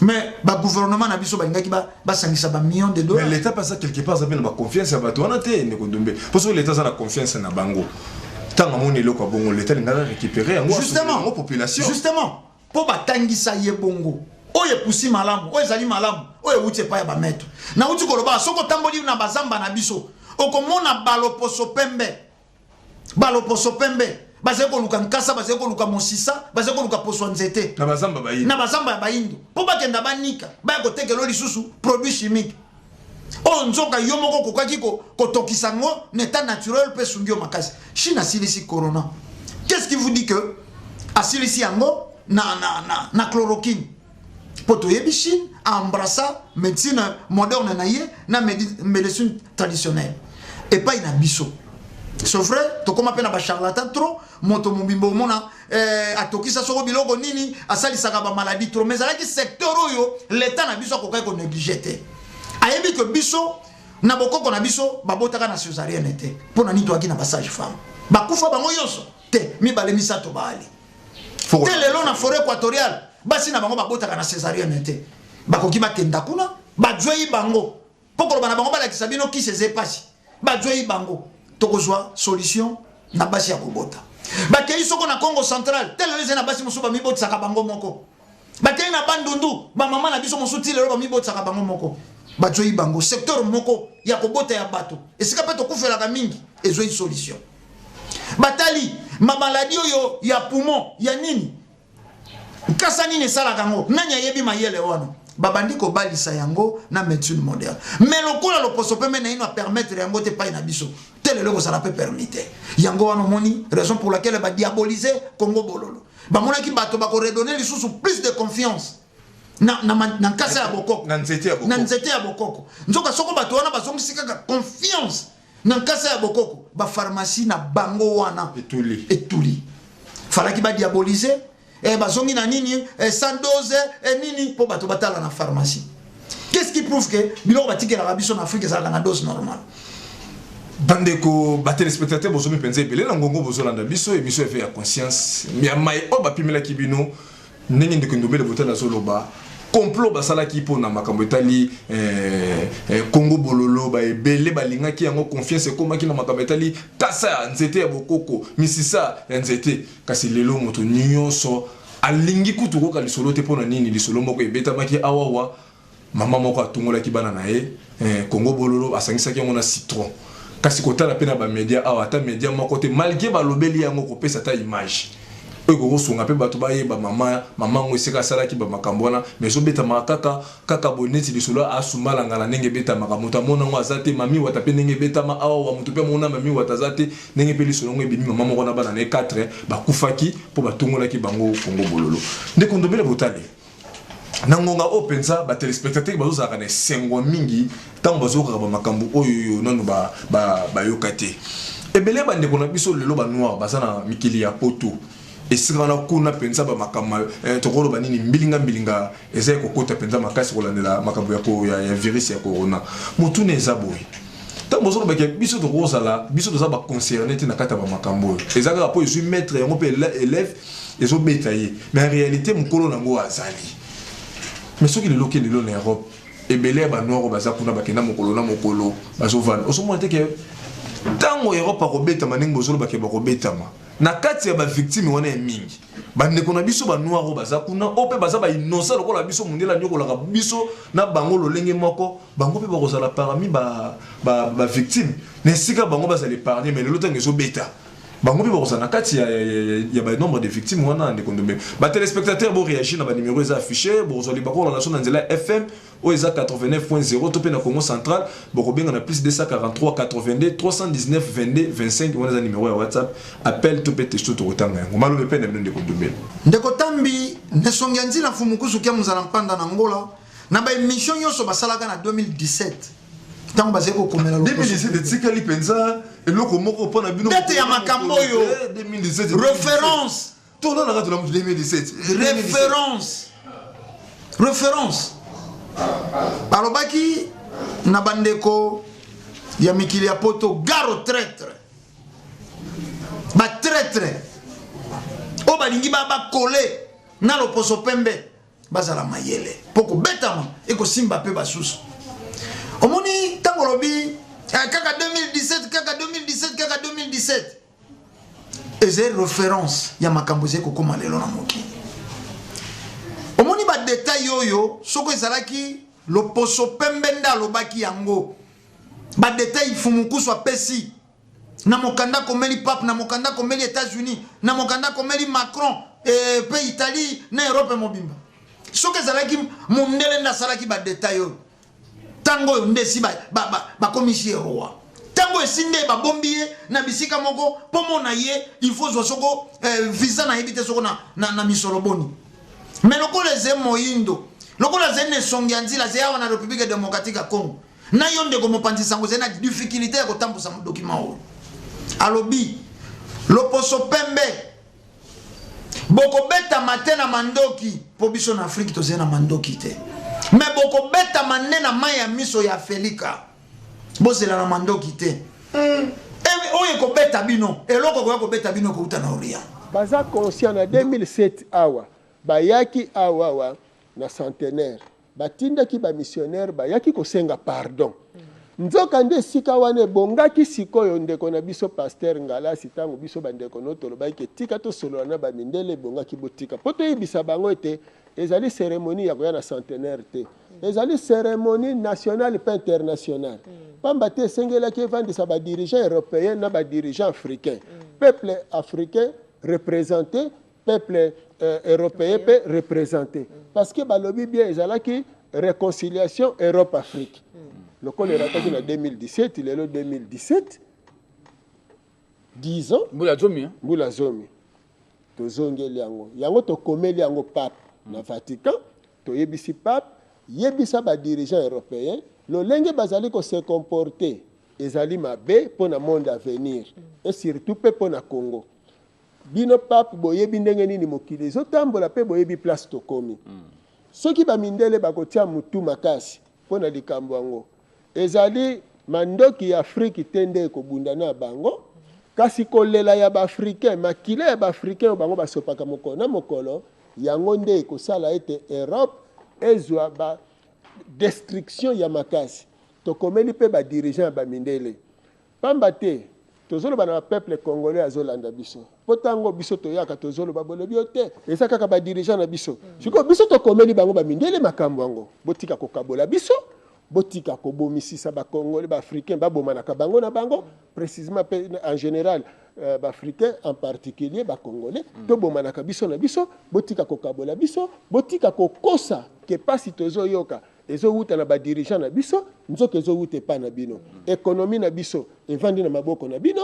mais ba gouvernement na biso ba ngaki ba sangisa ba millions de dollars mais l'état passe quelque part ça bien ba confiance ba to na te ne ko dombe parce que l'état ça na confiance na bango tant mon eloko bongo l'état ngala récupérer yango justement population justement po ba tangisa ye bongo oye pusi malamu oye zali malamu oye uti pa ya ba meto na uti koloba soko tamboli na bazamba na biso okomona baloposo pembe baze ko luka nkasa baze ko luka mosisa baze ko luka poso nzete na bazamba ya bayindo po bakenda banika ba ko tekelo lisusu produit chimique o nzoka yo moko kokaki ko tokisa ngo n'état naturel pe sungio makasi china silisi corona qu'est-ce qui vous dit que asilisi yango na chloroquine poto yebi Chine embrassa médecine moderne na ye na médecine traditionnelle et pas ina biso c'est vrai to koma pe na ba charlatan trop moto mobimbo mona atokisa soko biloko nini asalisaka ba maladie trop mais alaki secteur oyo l'état na biso akokai ko négliger ayebi que biso na bokoko na biso babotaka na césarienne te pona ni to aki na passage femme bakufa bango yoso te mi bale misato bali te lelo na forêt équatoriale basi na bango babotaka na césarienne te bakoki bakenda kuna bajwei bango pokolo bana bango balakisa bino ki seze pasi bajwei bango tokozwa solution na basi ya kobota bakei soko na Congo central te lelo na basi musuba mibotisaka bango moko bakei na bandundu ba mama na biso musuti lelo ba mibotisaka bango moko bajwei bango secteur moko ya kobota ya bato esika pe tokufelaka mingi ezwei solution batali ma maladie oyo ya poumon ya nini kasa nini esalaka yango nani ayebi mayele wana babandi kobalisa yango na médecine moderne mais lokola loposo pembe na ino permettre yango te pa na biso tel loko ça peut permettre yango wana moni raison pour laquelle ba diaboliser Congo bololo ba monaki bato ba ko redonner lisusu plus de confiance na kasa ya bokoko na nzete ya bokoko nzoka soko bato wana bazongisi kaka confiance na kasa ya bokoko ba pharmacie na bango wana etuli falaki ba diaboliser bazongi na nini sans dose nini po bato batala na pharmacie qu'est-ce qui prouve que biloko batikela ka biso na Afrique ça na dose normale bandeko ba téléspectateurs bozomi penze belé na ngongo bozolanda biso émission fait ya conscience mais mai o ba pimela kibino ndenge ndeko ndombele botala zoloba complot basala ki pona makambo etali Congo bololo ba ebele balinga ki yango confiance ekoma ki na makambo etali kasa ya nzete ya bokoko misisa ya nzete kasi lelo moto nyonso alingi kutuko ka lisolo te pona nini lisolo moko ebeta maki awawa mama moko atungola ki bana na ye Congo bololo asangisa ki yango na citron kasi kotala pena ba media awa ta media moko te malgré balobeli yango ko pesa ta image eko songa pe bato baye ba mama ngo esika sala ki ba makambo wana mais obeta kaka boneti lisolo asumala ngala ndenge beta makamuta mona ngo azate mami wata pe ndenge beta ma awa wa mutu pe mona mami wata zate ndenge pe lisolo ngo ebimi mama moko na bana ne 4 ba kufaki po batungola ki bango Congo bololo ndeko ndombele botale nangonga openza ba téléspectateurs bazo zaka na sengwa mingi tango bazo ka ba makambo oyo nanu ba yokate ebele ba ndeko na biso lelo ba noir bazana mikili ya poto esika na kuna penza ba makama tokolo banini mbilinga eza kokota penza makasi kolandela makambo ya virus ya corona mutu neza boy tango zo ba biso to rozala biso to za ba concerné te na kata ba makambo ezaka po je maître yango pe élève ezo betaye mais en réalité mukolo nango azali mais soki le local lelo na Europe ebele ba noir baza kuna bakenda mukolo na mukolo bazo vana oso monte ke tango Europe akobeta maningo bozolo bakeba kobetama na kati ya ba victime wana mingi bande kona biso ba noir baza kuna ope baza ba innocent lokola biso mundela nyokola ka biso na bango lolenge moko bango pe bakozala parmi ba victime ne sika bango bazali épargner mais le temps ezo beta bango pe bakozala na kati ya ba nombre de victimes wana ndeko ndombe ba téléspectateurs bo réagir na ba numéro eza affiché bo zoli bako la nation nzela FM o eza 89.0 topé na Congo central boko benga na plus 243 82 319 22 25 wana za numéro ya WhatsApp appel topé texto to kotanga yango malobe pe na ndeko ndombe ndeko tambi nesongi nzila fumukusu kya muzala mpanda na Angola na ba émission yoso basalaka na 2017 Tant que basé ko komela lo 2017 tikali penza eloko moko pona bino date ya makambo yo 2017 référence tola la 2017 référence balobaki na bandeko ya mikili ya poto garo traître ba traître o balingi ba coller na loposo pembe bazala mayele poko betama eko simba pe basusu omoni tango lobi kaka 2017 eze référence ya makambo ze kokoma lelo na mokili omoni ba détail yoyo soko ezalaki loposo pembe nda lobaki yango ba détail fumukusu apesi na mokanda komeli pape na mokanda komeli États-Unis na mokanda komeli Macron pe Italie na Europe mobimba soko ezalaki mondele nda salaki ba détail yoyo tango ndesi ba komisi roi tango esinde ba bombier na bisika moko pomo na ye il faut zo soko visa na ebite soko na misoloboni mais lokola ze moyindo lokola ze ne songianzi la ze awa na République démocratique ya Congo na yonde ko mopanzi sango ze na difficulté ya kotambusa document o alobi loposo pembe boko beta matena mandoki po biso na Afrique to ze na mandoki te mais boko beta manena maya miso ya Felika bozela na mandoki te oye ko beta bino eloko ko beta bino ko uta na Orient baza conscient na 2007 awa bayaki awa na centenaire batindaki ba missionnaire bayaki kosenga pardon nzoka nde sika wane bongaki sikoyo ndeko na biso pasteur ngala sitango biso bandeko notolo bayike tika to solo na ba mindele bongaki botika poto yibisa bango ete ezali cérémonie ya koya na centenaire te ezali cérémonie nationale pe internationale pamba te sengelaki evandisa ba dirigeants européens na ba dirigeants africains peuple africain représenté peuple européen peut représenter parce que balobi bien ezalaki réconciliation Europe Afrique le col est en 2017 il est le 2017 10 ans mbula zomi tozongeli yango to komeli yango pape na Vatican to yebisi pape yebisa ba dirigeants européens lolenge bazali ko se comporter ezali mabe pour na monde à venir et surtout pour na Congo bino pape boyebi ndenge nini mokili ezotambola pe boyebi place tokomi soki bamindele bakotia mutu makasi mpona likambo yango ezali mandoki ya Afrique tende ekobunda na bango kasi kolela ya baafricain makila ya baafricain bango basopaka mokolo na mokolo yango nde ekosala ete Europe ezwa ba destruction ya makasi tokomeli pe badirigeant ya bamindele pamba te tozoloba na peuple congolais azolanda biso potango biso toyaka tozoloba bolobi te eza kaka ba dirigeant na biso siko biso tokomeli bango bamindele makambo yango botika kokabola biso botika kobomisisa ba congolais ba africain babomanaka bango na bango précisément en général ba africain en particulier ba congolais to bomanaka biso na biso botika kokabola biso botika kokosa ke pasi tozoyoka ezowuta na ba dirigeant na biso nzoka ezowute pa na bino économie na biso evandi na maboko na bino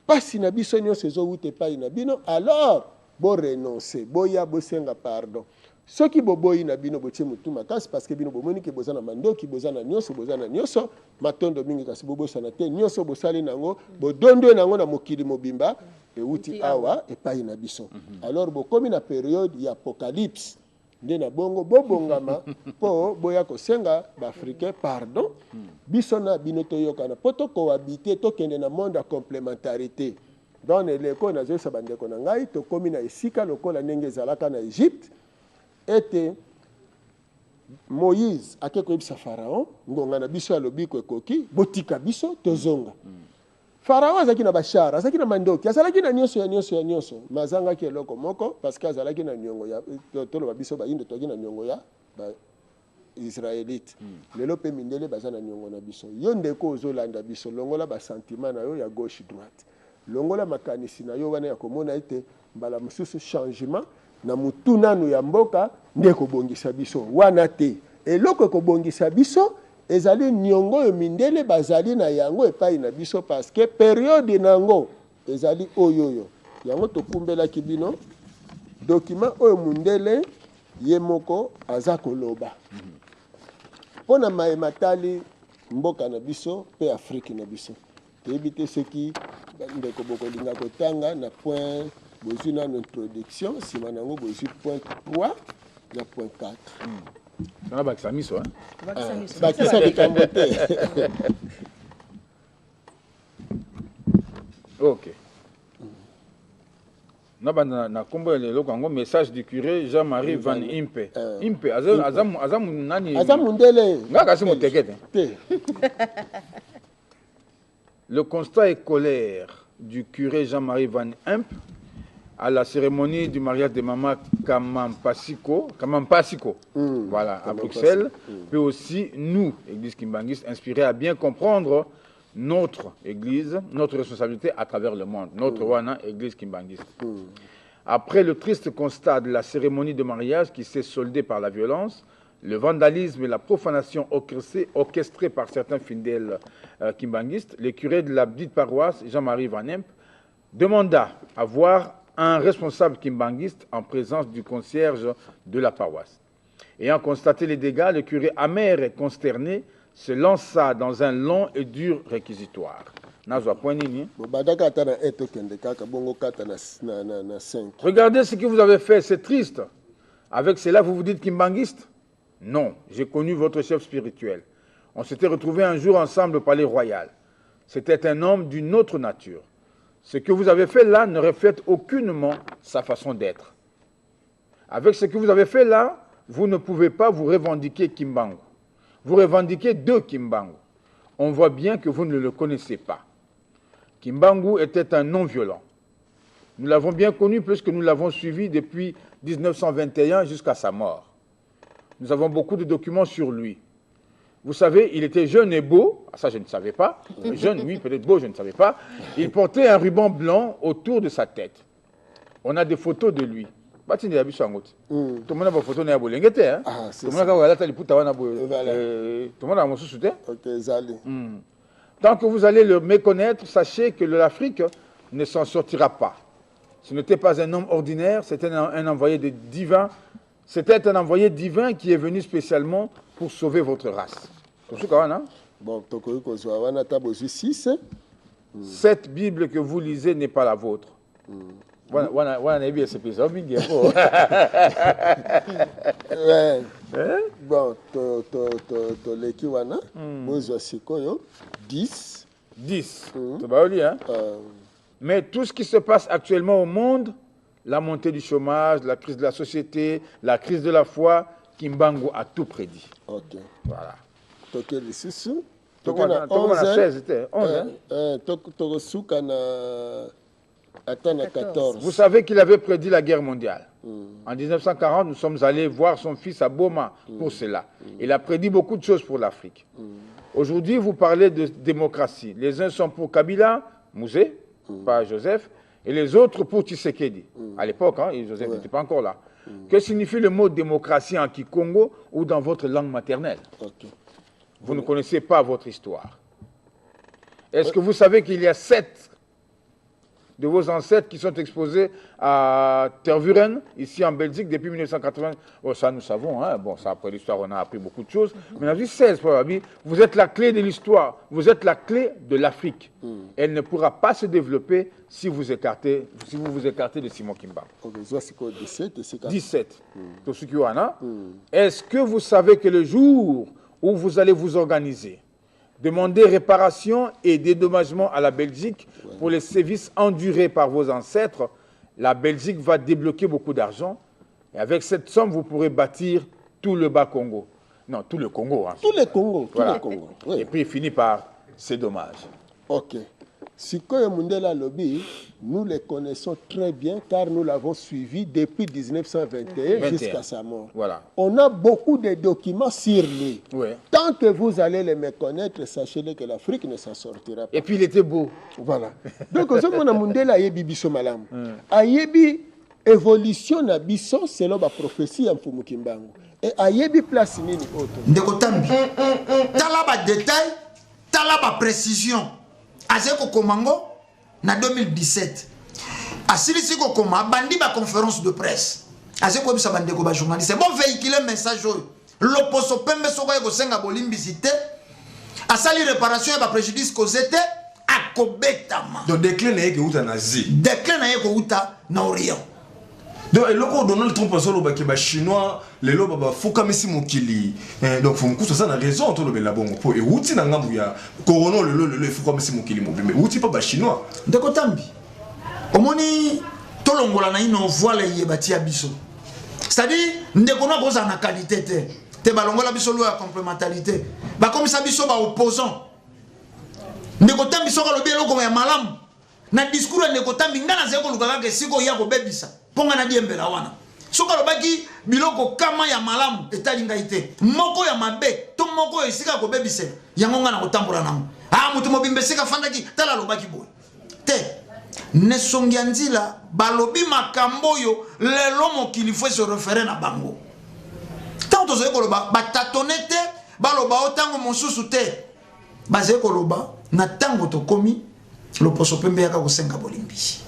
pasi na biso nyonso ezowute pa na bino alors bo renoncer boya bosenga pardon soki boboyi na bino botie mutu makasi parce que bino bomoni ke bozana mandoki bozana nyonso matondo mingi kasi bobosana te nyonso bosali nango bodondo nango na mokili mobimba euti awa epai na biso alors bokomi na période ya apocalypse nde na bongo bobongama po boya kosenga baafricain pardon biso na bino toyokana po tokohabite tokende na monde ya complémentarité donc eleko nazoyesa bandeko na ngai tokomi na esika lokola ndenge ezalaka na Égypte ete Moïse ake koyebisa Pharaon ngonga na biso alobi ko ekoki botika biso tozonga Pharaon azalaki na bashara azalaki na mandoki azalaki na nyonso mazangaki eloko moko parce que azalaki na nyongo ya toloba biso bayindo toki na nyongo ya ba Israélite lelo pe mindele baza na nyongo na biso yo ndeko ozolanda biso longola ba sentiment na yo ya gauche droite longola makanisi na yo wana ya komona ete mbala mususu changement na mutu nanu ya mboka nde kobongisa biso wana te eloko kobongisa biso ezali nyongo yo mindele bazali na yango epai na biso parce que période nango ezali oyoyo yango tokumbelaki bino document oyo mundele ye moko aza koloba mpona mayematali mboka na biso pe Afrique na biso. Éviter ce qui ndeko bokolinga kotanga na point bozwi na introduction sima nango bozwi point 3 na point 4. Ça va bakisa miso hein. Bakisa likambo te. OK. Na kombo le lokango message du curé Jean-Marie Van Impe. Impe azam nani? Azamundele. Ngaka si mutekete. Te. Le constat et colère du curé Jean-Marie Van Impe à la cérémonie du mariage de Maman Kamampasiko, voilà, à Bruxelles, peut aussi nous, Église Kimbangiste, inspirer à bien comprendre notre Église, notre responsabilité à travers le monde, notre Wana, Église Kimbangiste. Après le triste constat de la cérémonie de mariage qui s'est soldée par la violence, le vandalisme et la profanation orchestrés par certains fidèles kimbanguistes, le curé de la dite paroisse, Jean-Marie Van Impe, demanda à voir un responsable kimbanguiste en présence du concierge de la paroisse. Ayant constaté les dégâts, le curé amer et consterné se lança dans un long et dur réquisitoire. Regardez ce que vous avez fait, c'est triste. Avec cela, vous vous dites kimbanguiste? Non, j'ai connu votre chef spirituel. On s'était retrouvés un jour ensemble au palais royal. C'était un homme d'une autre nature. Ce que vous avez fait là ne reflète aucunement sa façon d'être. Avec ce que vous avez fait là, vous ne pouvez pas vous revendiquer Kimbangu. Vous revendiquez deux Kimbangu. On voit bien que vous ne le connaissez pas. Kimbangu était un non-violent. Nous l'avons bien connu puisque nous l'avons suivi depuis 1921 jusqu'à sa mort. Nous avons beaucoup de documents sur lui. Vous savez, il était jeune et beau. Ça, je ne savais pas. Jeune, oui, peut-être beau, je ne savais pas. Il portait un ruban blanc autour de sa tête. On a des photos de lui. Tout le monde a des photos de lui. Tout le monde a des photos de lui. Tant que vous allez le méconnaître, sachez que l'Afrique ne s'en sortira pas. Ce n'était pas un homme ordinaire, c'était un envoyé divin. C'était un envoyé divin qui est venu spécialement pour sauver votre race. Bon, cette Bible que vous lisez n'est pas la vôtre. Bon, toleki wana bozwa sikoyo 10. Mais tout ce qui se passe actuellement au monde, la montée du chômage, la crise de la société, la crise de la foi, Kimbangu a tout prédit. Ok. Voilà. Toke lisusu. Toke na 16, c'était 11. Tokosuka na 14. Vous savez qu'il avait prédit la guerre mondiale. En 1940, nous sommes allés voir son fils à Boma pour cela. Il a prédit beaucoup de choses pour l'Afrique. Aujourd'hui, vous parlez de démocratie. Les uns sont pour Kabila, Mouzé, pas Joseph, et les autres pour Tshisekedi. À l'époque, Joseph n'était pas encore là. Que signifie le mot démocratie en Kikongo ou dans votre langue maternelle? Vous ne connaissez pas votre histoire. Est-ce que vous savez qu'il y a 7 de vos ancêtres qui sont exposés à Tervuren, ici en Belgique, depuis 1980? Oh, ça, nous savons. Bon, ça, après l'histoire, on a appris beaucoup de choses. Mais on a vu 16, vous êtes la clé de l'histoire. Vous êtes la clé de l'Afrique. Elle ne pourra pas se développer si vous vous écartez de Simon Kimba. 17. Est-ce que vous savez que le jour où vous allez vous organiser, demander réparation et dédommagement à la Belgique pour les sévices endurés par vos ancêtres, la Belgique va débloquer beaucoup d'argent. Et avec cette somme, vous pourrez bâtir tout le Bas-Congo. Non, tout le Congo. Tout le Congo. Voilà. Tout le Congo. Oui. Et puis, il finit par ces dommages. Ok. Sikoyo Mundela Lobby, nous le connaissons très bien car nous l'avons suivi depuis 1921 jusqu'à sa mort. Voilà. On a beaucoup de documents sur lui. Oui. Tant que vous allez les méconnaître, sachez-le que l'Afrique ne s'en sortira pas. Et puis il était beau. Voilà. Donc, on a Mundela yebi biso malam. Ayebi évolution na biso selon la prophétie en Fumukimbangu. Et ayebi place nini auto. Ndeko Tambi. Tala ba détail, tala ba précision. Azeko Komango na 2017. Asilisi ko koma bandi ba conférence de presse. Azeko bisa bandeko ba journaliste. C'est bon véhiculer message. L'opposo pembe soko ko senga bolimbisité. asali réparation ya ba préjudice causé akobetama. Donc déclin na yeke uta nazi. Déclin na yeke uta na Orient. Donc eloko Donald Trump azolo ba ke ba chinois lelo ba foka mesi mokili. Donc faut mkuso ça na raison to lobela bongo po e uti na ngambu ya corona lelo foka mesi mokili mobimbe. Uti pa ba chinois. Ndeko tambi. Omoni tolongola na ino voile yebati ya biso. C'est-à-dire ndeko na koza na qualité te balongola biso lo ya complémentarité. Ba comme ça biso ba opposant. Ndeko tambi soka lobi eloko ya malamu. Na discours ndeko tambi ngana zeko lukaka ke siko ya ko bebisa. Ponga na diembela wana. Soka lobaki biloko kama ya malamu etalinga ite. Moko ya mabe to moko esika ko bebisa. Yango ngana kotambola nango. Ah mutu mobimbe sika fandaki tala lobaki boy. Te nesongi nzila balobi makambo yo lelo mokili faut se référer na bango. Tant to zeko loba batatonete baloba otango mosusu te. Bazeko loba na tango to komi loposo pembe yaka kosenga bolimbisi.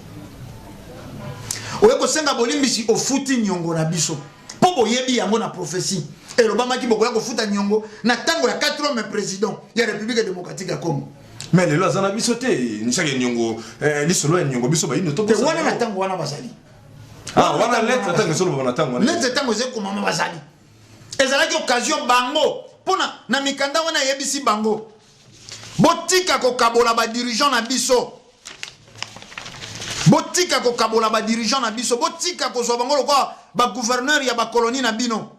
Oye kosenga bolimbisi ofuti nyongo na biso. Po boyebi yango na prophétie. Et loba maki bokoya kofuta nyongo na tango ya 4e président ya République démocratique ya Congo. Mais les lois en bisoté, ni chaque nyongo, l'isolo nyongo biso ba ino to. Te wana na tango wana bazali. Ah, wana lettre tango solo ba tango. Lettre tango zeko mama bazali. Ezalaki occasion bango pona na mikanda wana yebisi bango. Botika ko kabola ba dirigeant na biso. Botika ko kabola ba dirigeant na biso, botika ko so bango lokwa ba gouverneur ya ba colonie na bino.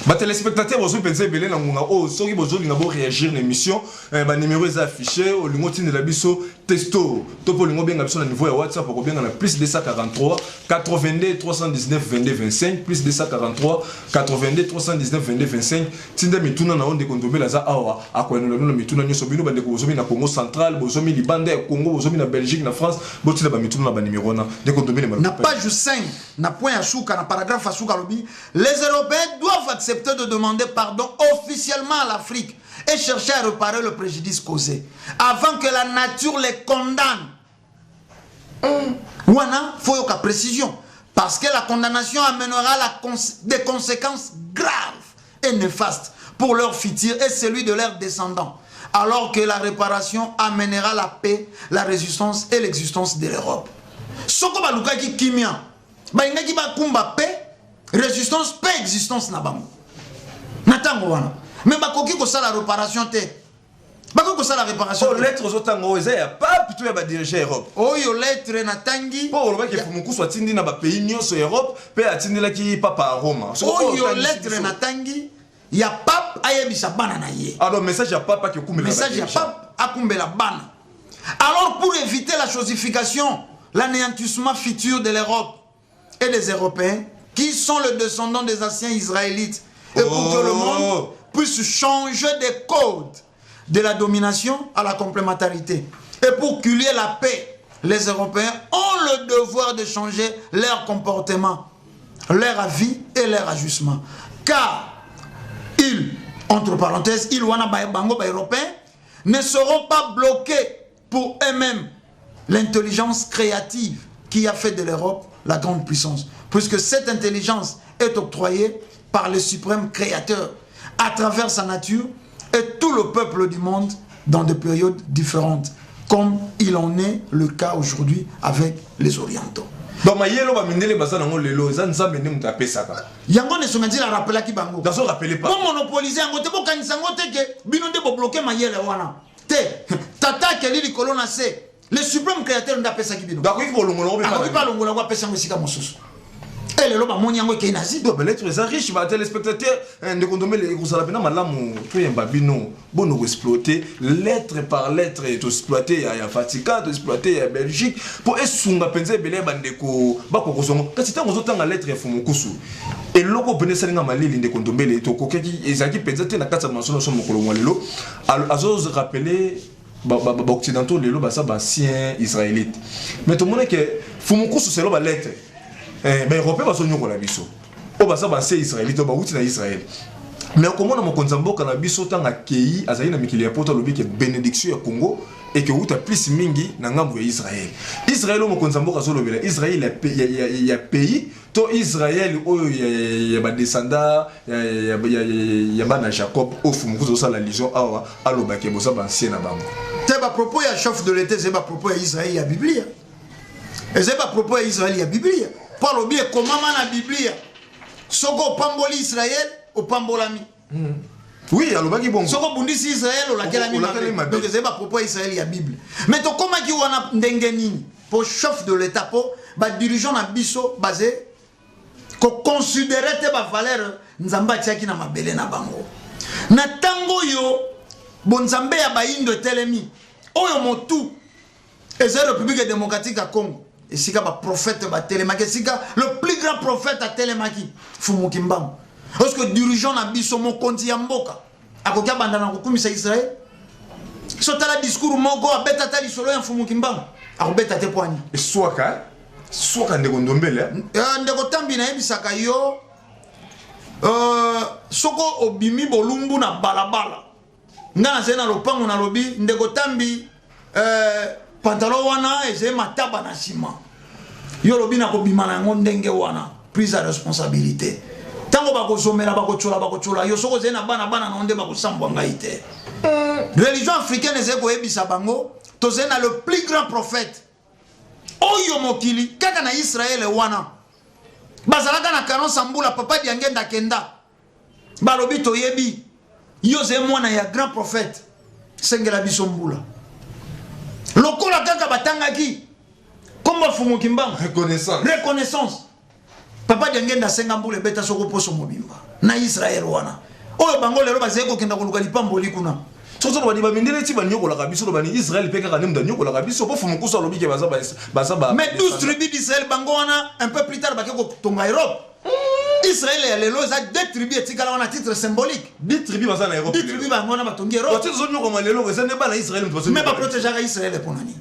Ba téléspectateurs bozo penser belé na ngunga o soki bozo linga bo réagir na émission ba numéro est affiché au lingo tine la biso testo to po lingo benga biso na niveau ya WhatsApp ko benga na plus 243 82 319 22 25 plus 243 82 319 22 25 tinda mituna na onde kondomela za awa akwenola no mituna nyoso bino bande ko bozo na Congo central bozo mi libanda ya Congo bozo mi na Belgique na France botina ba mituna na ba numéro na de kondomela na page 5 na point ya suka na paragraphe ya suka lobi les Européens doivent accepter de demander pardon officiellement à l'Afrique et chercher à réparer le préjudice causé avant que la nature les condamne. Wana, faut y avoir précision parce que la condamnation amènera des conséquences graves et néfastes pour leur futur et celui de leurs descendants, alors que la réparation amènera la paix, la résistance et l'existence de l'Europe. Soko baluka ki kimia, ba ingaki ba kumba paix, résistance, paix, existence na bango. Natango wana. Mais bakoki ko sala réparation te. Bakoki ko sala réparation. Oh lettre aux otango eza ya pas plutôt ya ba diriger Europe. Oh yo lettre natangi. Po loba ke fumuku so atindi na ba pays nyonso Europe pe atindela ki papa à Roma. Oh yo lettre natangi ya pape ayebisa bana na ye. Alors message ya papa ke kumbela. Message ya pape akumbela bana. Alors pour éviter la chosification, l'anéantissement futur de l'Europe et des Européens qui sont les descendants des anciens Israélites et pour que le monde puisse changer des codes de la domination à la complémentarité. Et pour qu'il y ait la paix, les Européens ont le devoir de changer leur comportement, leur avis et leur ajustement. Car ils, entre parenthèses, ils Européens, ne seront pas bloqués pour eux-mêmes l'intelligence créative qui a fait de l'Europe la grande puissance. Puisque cette intelligence est octroyée par le suprême créateur à travers sa nature et tout le peuple du monde dans des périodes différentes, comme il en est le cas aujourd'hui avec les Orientaux. Donc mayelo ba mindele basana ngo lelo zanza mende mutape saka. Yango ne songa dila rappela ki bango. Dazo rappeler pas. Bon monopoliser yango te bo kanisa ngo te ke bino nde bo bloquer mayele wana. Te tata ke li kolona se le suprême créateur nda pesa ki bino. D'accord, il faut longola ba. Ako pa longola ba pesa ngo sika mosusu. Et le loba moni yango ke nazi. Do lettre les riches ba téléspectateurs de kondomé les kozala pena malamu to yemba bino bono exploiter lettre par lettre et exploiter ya Vatican, exploiter ya Belgique pour esunga penza belé bandeko bako kozongo kasi tango zotanga lettre ya fumukusu et loko penesa linga malili de kondomé les to kokeki ezaki penza te na kata masono so mokolo mwalelo azose rappeler occidentaux lelo basa ba ancien israélite mais tout le monde que fumukusu c'est lo ba lettre mais européen va sonner la biso. On va savoir c'est israélite, on va outil na Israël. mais comment on mokonza mboka na biso tanga kei azali na mikili ya poto lobi ke bénédiction ya Congo et que uta plus mingi na ngambo ya Israël. Israël mokonza mboka zo lobela Israël ya pays to Israël oyo ya ba descendant ya bana Jacob au fumukuzo sa la lision awa aloba ke bosa ba ancien na bango. C'est pas propos ya chef de l'État, c'est pas propos ya Israël ya Biblia. Et c'est pas propos ya Israël ya Biblia. Pour le bien comment na Biblia. Soko pamboli Israël au pambolami. Oui, aloba ki bongo. Soko bundisi Israël au laquelle ami. Donc c'est pas propos ya Israël ya Bible. Mais to comment ki wana ndenge nini pour chef de l'État pour ba dirigeant na biso basé ko considérer te ba valeur nzamba tiaki na mabele na bango. Na tango yo bonzambe ya baindo telemi oyo motu eza République démocratique ya Congo esika ba prophète ba telemaki esika le plus grand prophète à telemaki Fumuki Mbangu parce que dirigeant na biso mokonzi ya mboka akokia banda na kokumisa Israël sotala discours moko abeta tali solo ya Fumuki Mbangu akobeta te poani swaka ndeko ndombele ndeko tambi na yebisaka yo soko obimi bolumbu na balabala ngana zena lopango na lobi ndeko tambi pantalon wana eze mataba na sima yo lobi na kobima na ngo ndenge wana prise à responsabilité tango bakozomela bakochola yo soko zena bana na onde bakosambwa ngai te religion africaine eze koyebisa bango tozena le plus grand prophète oyo mokili kaka na Israël wana bazalaka na kanon sambula papa diangenda kenda balobi toyebi yo ze mwana ya grand prophète sengela biso mbula lokola kaka batangaki komba Fumuki Mbangu reconnaissance papa diangenda senga mbula beta soko poso mobimba na Israël wana oyo bango lelo bazeko kenda koluka lipamboli kuna soso bani ba mindele ti banyo kola kabiso bani Israël pe kaka nem danyo kola kabiso po Fumuku so lobi ke baza ba mais 12 tribus d'Israël bango wana un peu plus tard bakeko tonga Europe. Israël et les lois a deux tribus et à titre symbolique. 10 tribus baza na Europe. 10 tribus bango na tonga Europe. Ote zo nyoko malelo ko zene ba na Israël mais ba protéger Israël pour nani.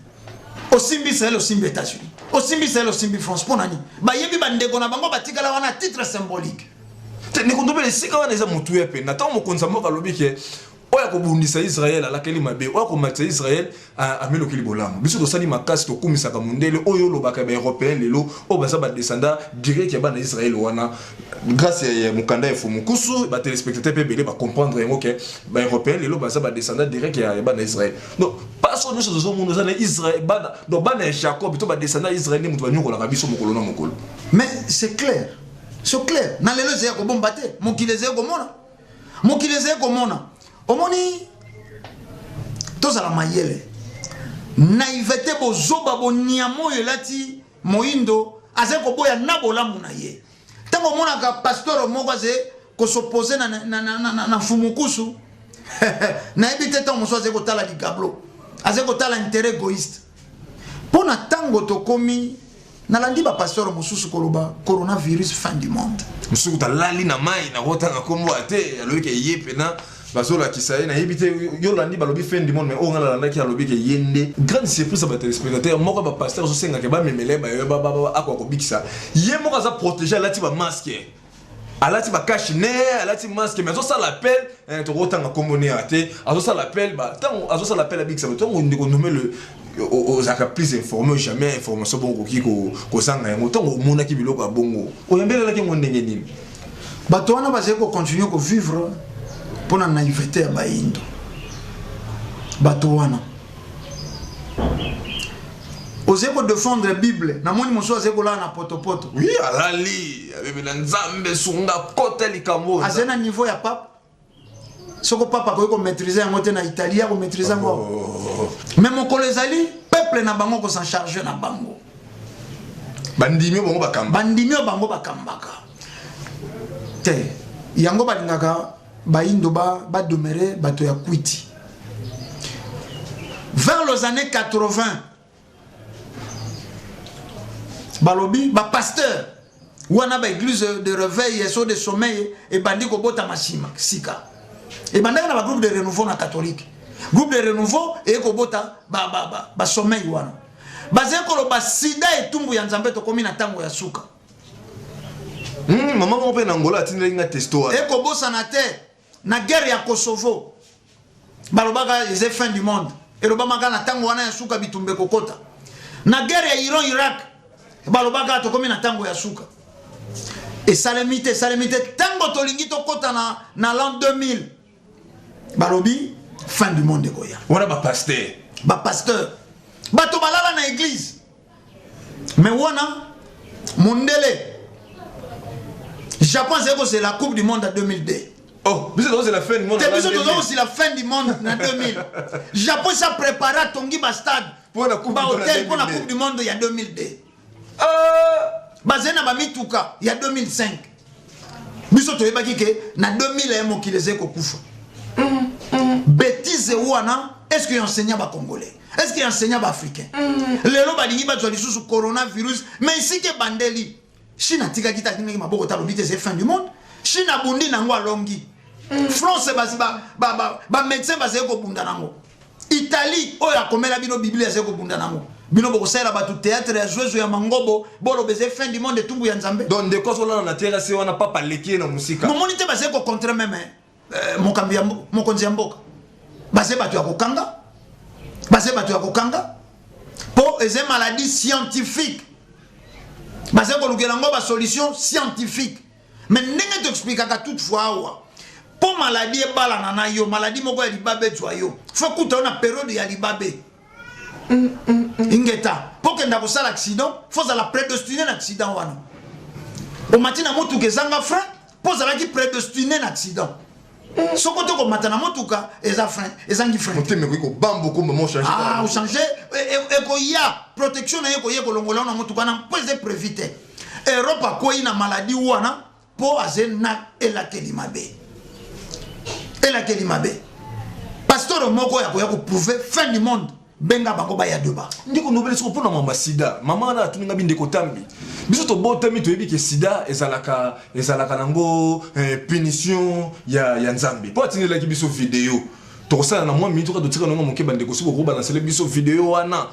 Au simbi Israël au simbi États-Unis. Au simbi Israël au simbi France pour nani. Ba yebi bandeko na bango batikala wana titre symbolique. Te ne kondobe sika wana eza mutu yepe na tango mokonza mboka lobi ke oya kobundisa Israël alakeli mabe oya komatisa Israël amelo kili bolamu biso to sali makasi to kumisa ka mundele oyo lobaka ba européen lelo o baza ba descendant direct ya ba na Israël wana grâce ya mukanda ya Fumukusu ba téléspectateurs pe belé ba comprendre ngo ke ba européen lelo baza ba descendant direct ya ba na Israël donc parce que nous sommes monde za na Israël ba do ba na Jacob to ba descendant Israël mutu ba nyoko la biso mokolo na mokolo mais c'est clair na lelo ze ko bombate mokileze ko mona omoni tozala mayele naivete bozoba boniamo yelati moindo azeko boya na bolamu na ye tango monaka pasteur moko aze ko s'opposer na Fumukusu na ebite tango moso azeko tala ligablo azeko tala intérêt égoïste pona tango tokomi nalandi ba pasteur mosusu koloba coronavirus fin du monde musuku talali na mai na kotanga kombo ate aloke yepe na bazola kisaye na yebite yolandi balobi fin du monde mais on ngala landa ki alobi ke yende grande surprise ba téléspectateur moko ba pasteur so senga ke ba memele ba akwa ko bikisa ye moko za protéger alati ba masque alati ba cache nez alati masque mais ça l'appel to rotanga komone ate azo ça l'appel ba tant azo ça l'appel bikisa to ndiko nommer le aux plus informés jamais information bon ko sanga yango to mona ki biloko bongo oyambela la ki ndenge nini bato wana bazeko continuer ko vivre pour la naïveté à Baïndo. Batouana. Osez pour défendre la Bible. Na moni moso azeko la na poto. Oui, alali. Avec la nzambe sunga kote likambo. Azena niveau ya pape. Soko papa ko maîtriser en moté na italien ko maîtriser ngo. Mais mon kolezali peuple na bango ko s'en charger na bango. Bandimio bango bakambaka. Te yango balingaka Baïndo ba demeurer bato ya kwiti. Vers les années 80, balobi ba pasteur wana ba église de réveil et so de sommeil et bandi ko bota mashima sika. Et banda na ba groupe de renouveau na catholique. Groupe de renouveau et ko bota ba sommeil wana. Bazé ko lo ba sida et tumbu ya nzambe to komi na tango ya suka. Maman mon père Angola tinga testo. Et ko bosa na te na guerre ya Kosovo balobaka eze fin du monde elobamaka na tango wana ya suka bitumbe kokota na guerre ya Iran Irak balobaka tokomi na tango ya suka et salemite tango tolingi tokota na l'an 2000 balobi fin du monde koya wana ba pasteur bato balala na église mais wana mondele Japon c'est la coupe du monde en 2002. Oh, c'est la fin du monde. C'est la fin du monde en 2000. Japon s'est préparé à Tongi Bastad pour la coupe du monde il y a 2002. Bazena Bamituka il y a 2005. Biso to yebaki ke na 2001 mo ki les ekokufa. Bêtise wana est-ce qu'il enseigne ba congolais? Est-ce qu'il enseigne ba africain? Lelo balingi ba zwa lisusu coronavirus mais ici que bandeli Chine tika kita kingi maboko talobite c'est fin du monde. Chine abundi nango alongi. France ba médecin ba zeko bunda nango. Italie oya komela bino Bible ya zeko bunda nango. Bino boko sala ba tout théâtre ya jouer ya mangobo bolo beze fin du monde tumbu ya nzambe. Donc de cause on na terre c'est on a pas paleki na musika. Mo monite ba zeko contre même mokambi ya mokonzi ya mboka. Ba ze batu ya kokanga. Ba ze batu ya kokanga. Po eze maladie scientifique. Parce que nous avons une solution scientifique. Mais nous avons expliqué toutefois pour maladie maladie moko ya libabe joyo. Faut que tu aies une période ya libabe. Ingeta pour que ndako sala accident, faut la prédestiner l'accident wana. Au matin na motu kezanga frein, pour la qui prédestiner l'accident. Soko to ko matana motuka eza frein, ezangi frein. Moteme ko bambo ko maman changer. Ah, changer e ko ya protection na yeko yeko longola na motuka na pose préviter. Europe ko ina maladie wana po azena elakeli mabe. Elakeli mabe. Pasteur moko ya ko prouver fin du monde. Benga bango ba ya deba. Ndiko nobele soko pona mama sida. Mama na tuninga binde ko tambi. Biso to botami to yebi ke sida ezalaka nango punition ya nzambi. Po atinela ki biso video. To sala na moi minute ka dotika nango moke bande ko siko ko balancer biso video wana.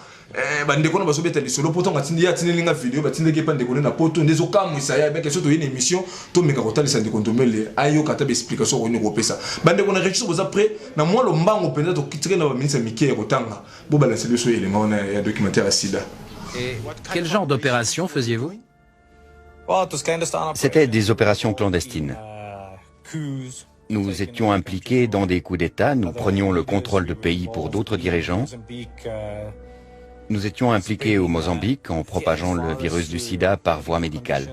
Bande ko na baso beta lisolo poto ngatindi ya tinelinga video batinde ke pande ko na poto ndezo kamwisa ya beke soto une émission to meka ko talisa ndiko ntombele ayo kata be explication ko ni ko pesa. Bande ko na registre boza après na moi lo mbango penza to kitire na ba ministre Mickey ko tanga. Bo balancer biso élément na ya documentaire à sida. Et quel genre d'opération faisiez-vous? C'était des opérations clandestines. Nous étions impliqués dans des coups d'État, nous prenions le contrôle de pays pour d'autres dirigeants. Nous étions impliqués au Mozambique en propageant le virus du sida par voie médicale.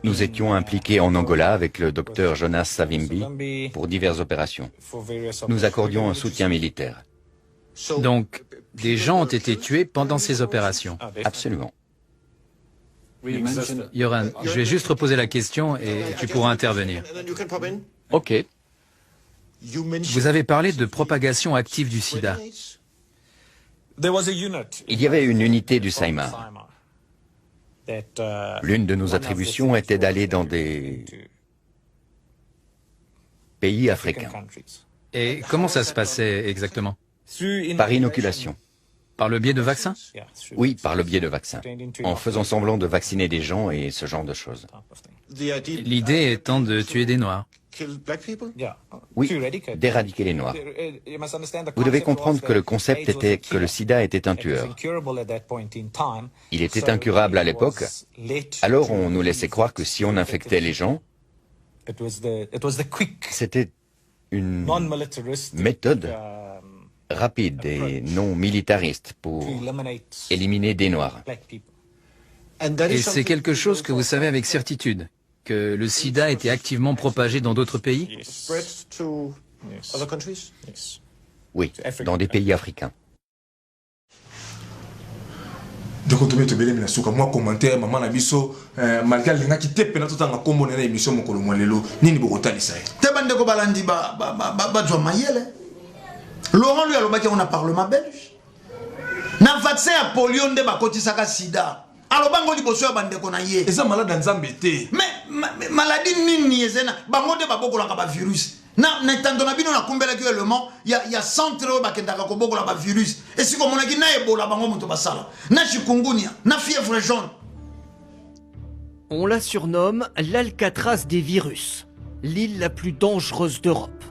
Nous étions impliqués en Angola avec le docteur Jonas Savimbi pour diverses opérations. Nous accordions un soutien militaire. Donc, des gens ont été tués pendant ces opérations? Absolument. Yoran, je vais juste reposer la question et tu pourras intervenir. Ok. Vous avez parlé de propagation active du sida. Il y avait une unité du Saïmar. L'une de nos attributions était d'aller dans des pays africains. Et comment ça se passait exactement? Par inoculation. Par le biais de vaccins? Oui, par le biais de vaccins. En faisant semblant de vacciner des gens et ce genre de choses. L'idée étant de tuer des Noirs. Oui, d'éradiquer les Noirs. Vous devez comprendre que le concept était que le sida était un tueur. Il était incurable à l'époque, alors on nous laissait croire que si on infectait les gens, c'était une méthode rapide et non militariste pour éliminer des Noirs. Et c'est quelque chose que vous savez avec certitude, que le sida était activement propagé dans d'autres pays? Oui, dans des pays africains. Donc on te met na suka moi commentaire maman na biso malgré linga ki tepe na totanga kombo na émission mokolo mwalelo nini bokotalisa te bande ko balandi ba jwa mayele. Laurent lui alobaki on a parlement belge na vaccin ya polio nde bakotisaka sida alobango liboso ya bande ko na ye eza malade nzambe te mais maladie nini ezena bango nde babokolaka ba virus na tandona bino na kumbela ki élément ya centre bakendaka ko bokola ba virus et si ko monaki na ebola bango moto basala na chikungunya na fièvre jaune. On la surnomme l'Alcatraz des virus. l'île la plus dangereuse d'Europe.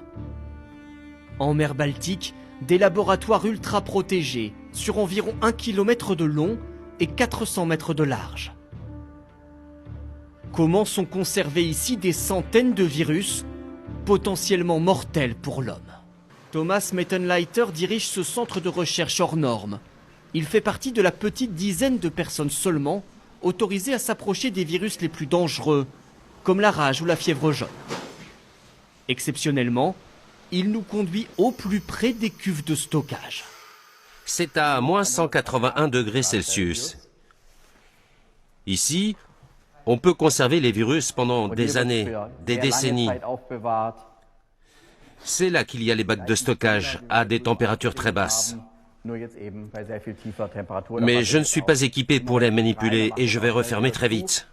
En mer Baltique, des laboratoires ultra protégés sur environ 1 km de long et 400 mètres de large. Comment sont conservés ici des centaines de virus potentiellement mortels pour l'homme? Thomas Mettenleiter dirige ce centre de recherche hors norme. Il fait partie de la petite dizaine de personnes seulement autorisées à s'approcher des virus les plus dangereux, comme la rage ou la fièvre jaune. Exceptionnellement, il nous conduit au plus près des cuves de stockage. C'est à moins 181 degrés Celsius. Ici, on peut conserver les virus pendant des années, des décennies. C'est là qu'il y a les bacs de stockage à des températures très basses. Mais je ne suis pas équipé pour les manipuler et je vais refermer très vite.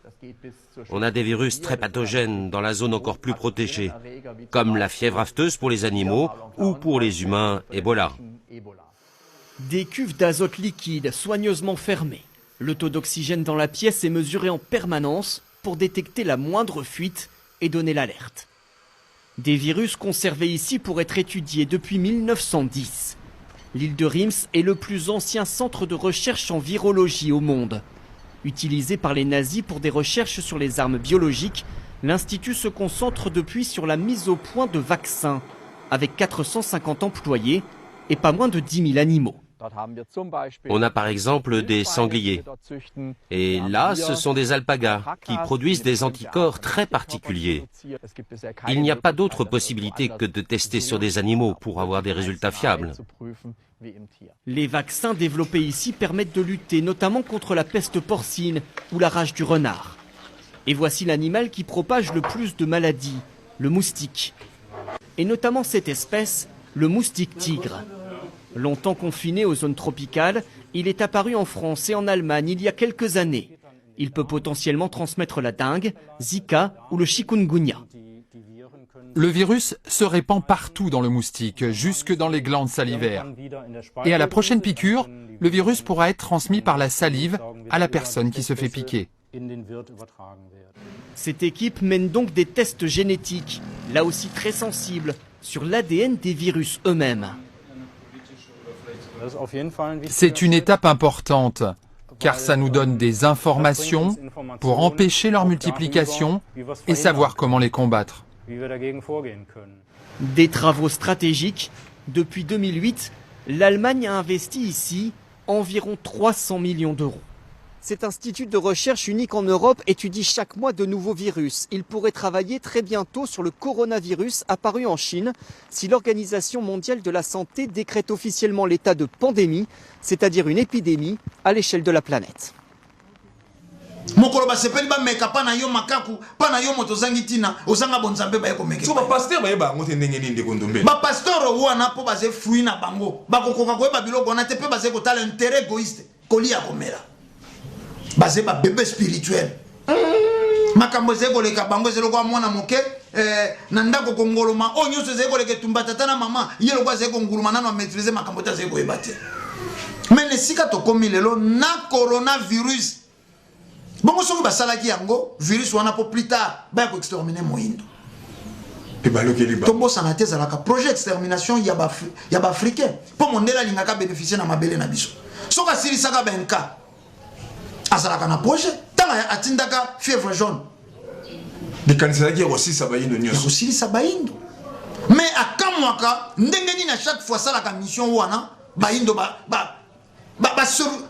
On a des virus très pathogènes dans la zone encore plus protégée, comme la fièvre afteuse pour les animaux ou pour les humains, Ebola. Des cuves d'azote liquide soigneusement fermées. Le taux d'oxygène dans la pièce est mesuré en permanence pour détecter la moindre fuite et donner l'alerte. Des virus conservés ici pour être étudiés depuis 1910. L'île de Reims est le plus ancien centre de recherche en virologie au monde. Utilisé par les nazis pour des recherches sur les armes biologiques, l'Institut se concentre depuis sur la mise au point de vaccins, avec 450 employés et pas moins de 10 000 animaux. On a par exemple des sangliers. Et là, ce sont des alpagas qui produisent des anticorps très particuliers. Il n'y a pas d'autre possibilité que de tester sur des animaux pour avoir des résultats fiables. Les vaccins développés ici permettent de lutter notamment contre la peste porcine ou la rage du renard. Et voici l'animal qui propage le plus de maladies, le moustique. Et notamment cette espèce, le moustique tigre. Longtemps confiné aux zones tropicales, il est apparu en France et en Allemagne il y a quelques années. Il peut potentiellement transmettre la dengue, Zika ou le chikungunya. Le virus se répand partout dans le moustique, jusque dans les glandes salivaires. Et à la prochaine piqûre, le virus pourra être transmis par la salive à la personne qui se fait piquer. Cette équipe mène donc des tests génétiques, là aussi très sensibles, sur l'ADN des virus eux-mêmes. C'est une étape importante, car ça nous donne des informations pour empêcher leur multiplication et savoir comment les combattre. Des travaux stratégiques. Depuis 2008, l'Allemagne a investi ici environ 300 millions d'euros. Cet institut de recherche unique en Europe étudie chaque mois de nouveaux virus. Il pourrait travailler très bientôt sur le coronavirus apparu en Chine si l'Organisation mondiale de la santé décrète officiellement l'état de pandémie, c'est-à-dire une épidémie à l'échelle de la planète. mokolo basepeli bameka pa na yo makaku pa na yo moto zangi tina ozanga bonzambe ba yekomeke so bapasteur bayeba ngo te ndenge nini ndeko ndombe bapasteur wana po baze fruit na bango bakokoka koyeba biloko wana te pe baze kotala intérêt égoïste kolia komela baze ba bébé spirituel makambo ze koleka bango ze lokwa mwana moke na ndako kongoloma o nyuso ze koleka tumba tata na mama yelo kwa ze konguluma nano maîtriser makambo ta ze koyeba te mais ne sika to komi lelo na coronavirus. Bon, on va salaki yango virus wana po plus tard ba ko exterminer moindo. Et ba lokeli ba. Tombo sanate za la projet extermination ya ba africain. Po mondela lingaka bénéficier na mabele na biso. Soka siri saka benka. Azalaka na projet tanga atindaka fièvre jaune. De kanisa ki aussi ça ba yindo nyoso. Aussi ça ba yindo. Mais akamwaka ndenge ni na chaque fois salaka mission wana ba yindo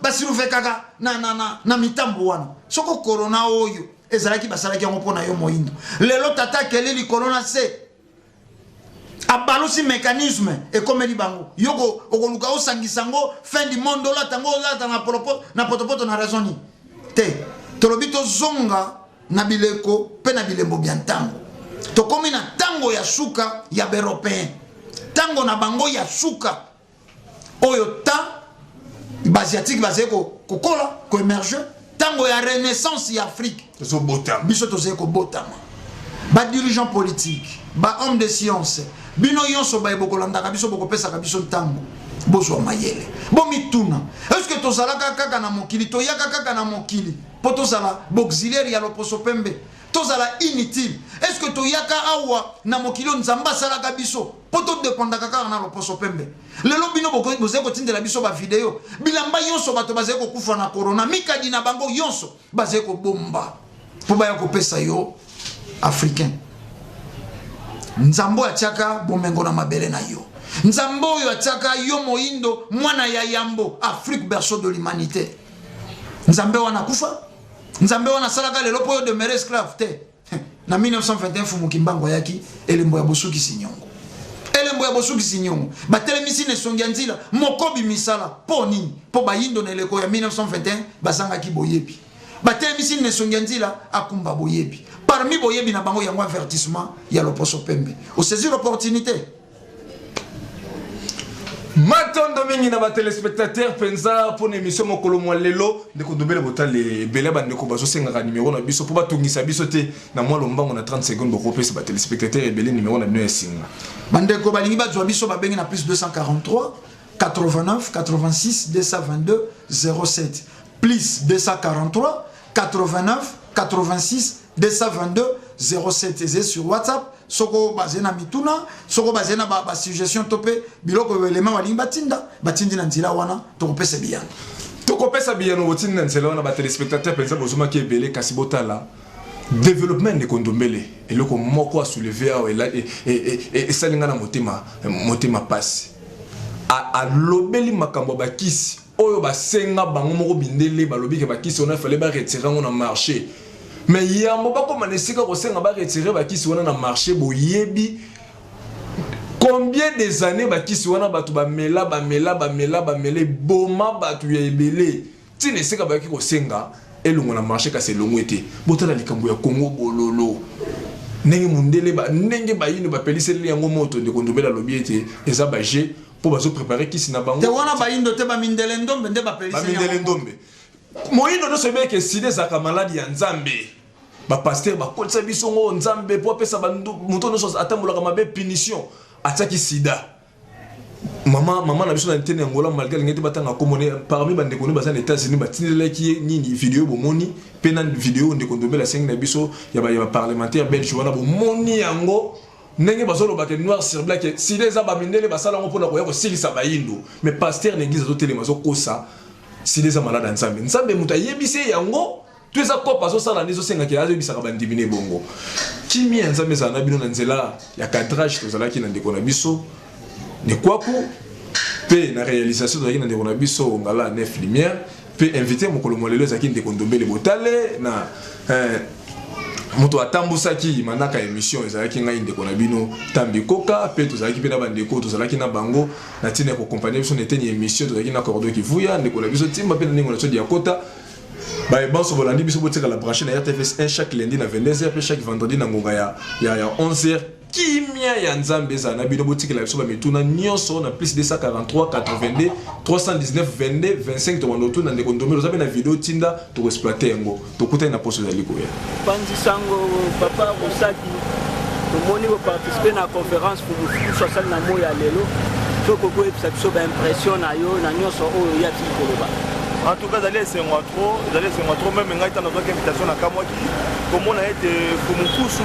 basiruve kaka na mitambo wana soko corona oyo ezalaki basalaki yango mpona yo moindo lelo tata keleli corona se abalusi mécanisme ekomeli bango yoko okoluka osangisa ngo fin du monde olata ngo olata na potopoto na raisoni te tolobi tozonga na bileko mpe na bilembo bya ntango tokomi na ntango ya suka ya baeuropéen ntango na bango ya suka oyo ta basiatique basé ko kola ko émerger tango ya renaissance ya Afrique so botam biso tozé ko botama ba dirigeant politique ba homme de science bino yonso ba bokolanda ka biso bokopesa ka biso tango bozo mayele bo mituna est-ce que tozala kaka na mokili to yaka kaka na mokili po tozala auxiliaire ya loposo pembe tozala inutile. Est-ce que toyaka awa na mokilo nzamba salaka biso poto dépendre kaka na loposo pembe. Lelo bino boze kotindela biso ba vidéo bilamba yonso bato baze ko kufa na corona mikadi na bango yonso baze ko bomba po ba ya ko pesa yo africain. Nzambo atiaka bomengo na mabele na yo. Nzambo yo atiaka yo moindo mwana ya yambo Afrique berceau de l'humanité. Nzambe wana kufa. Nzambe wana salaka lelo po yo demeurer esclave te. Na 1921 fumu kimbango yaki elembo ya bosuki sinyongo. Elembo ya bosuki sinyongo. Batelemisi ne songia nzila mokobi misala po nini? Po bayindo na eleko ya 1921 bazanga ki boyebi. Batelemisi ne songia nzila akumba boyebi. Parmi boyebi na bango yango avertissement ya loposo pembe. O saisir l'opportunité. Matondo mingi na ba téléspectateurs penza pour émission mokolo mwa lelo ndeko dobele botale bele ba ndeko bazo senga numéro na biso pour batungisa biso te na mwa lombango na 30 secondes boko pesa ba téléspectateurs ebele numéro na bino singa bandeko balingi bazwa biso babengi na plus 243 89 86 222 07 plus 243 89 86 222 07 et sur WhatsApp soko bazena mituna soko bazena ba suggestion topé biloko élément walingi batindi na nzila wana tokopesa biyano tokopesa biyano botindi na nzela wana ba téléspectateurs penza bozoma ki ebele kasi botala développement de kondombele eloko moko a soulever et salinga na motema passe a lobeli makambo bakisi oyo basenga bango moko bindele balobi ke bakisi on a fallu ba retirer on a marché. Mais il y a un moment où on a retiré bakisi wana na marché boyebi combien des années bakisi wana batu ba mela boma batu ya ebele tine seka baki ko senga elongo na marché ka se longo ete botala likambo ya Congo bololo ndenge mundele ba ndenge bayino ba peliseli yango moto de kondomela lobi ete eza baje pour bazo préparer kisi na bango te wana bayindo te ba mindele ndombe nde ba peliseli ba mindele ndombe moyindo no sebe ke side zaka maladi ya nzambe ba pasteur ba kolisa biso ngo nzambe po pesa ba muto no so atambola kama be punition ataki sida mama na biso na tene ngola malgré ngeti batanga komone parmi bande koni bazana États-Unis batindela ki nini vidéo bomoni pena vidéo ndeko ndombela sengi na biso ya ba parlementaire belge wana bomoni yango ndenge bazolo ba ke noir sur blanc ke sida za ba mindele basala ngo pona ko ya ko silisa bayindo mais pasteur n'existe to tele mazo kosa sida za malade nzambe muta yebise yango tout ça quoi parce que ça la nizo senga ki azo bisaka bandimine bongo kimi nzambe za na bino na nzela ya cadrage to zala ki na ndeko na biso ne kwaku pe na réalisation to na ndeko na biso ngala 9 lumière pe inviter mokolo molelo za ki ndeko ndombele botale na moto atambusaki manaka émission ezalaki ngai ndeko na bino tambi koka pe tozalaki pe na bandeko tozalaki na bango na tina ko accompagner biso na teni émission tozalaki na cordo ki vuya ndeko na biso timba pe na ningo na so dia kota ba banso bolandi biso botika la branche na RTFS 1 chaque lundi na 22h pe chaque vendredi na ngonga ya 11h kimia ya nzambe za na bino botika la biso ba mituna nyonso na plus 243 82 319 22 25 to wando tuna ndeko ndomelo zabe na video tinda to exploiter yango to kuta na poso za likoya Panzi sango papa Osaki to moni ko participer na conférence pour social na moya lelo to ko ko episode ba impression na yo na nyonso oyo ya ti koloba. En tout cas, c'est moi trop, même quand on a une invitation à Kamwaki, comme on a été pour mon cousu,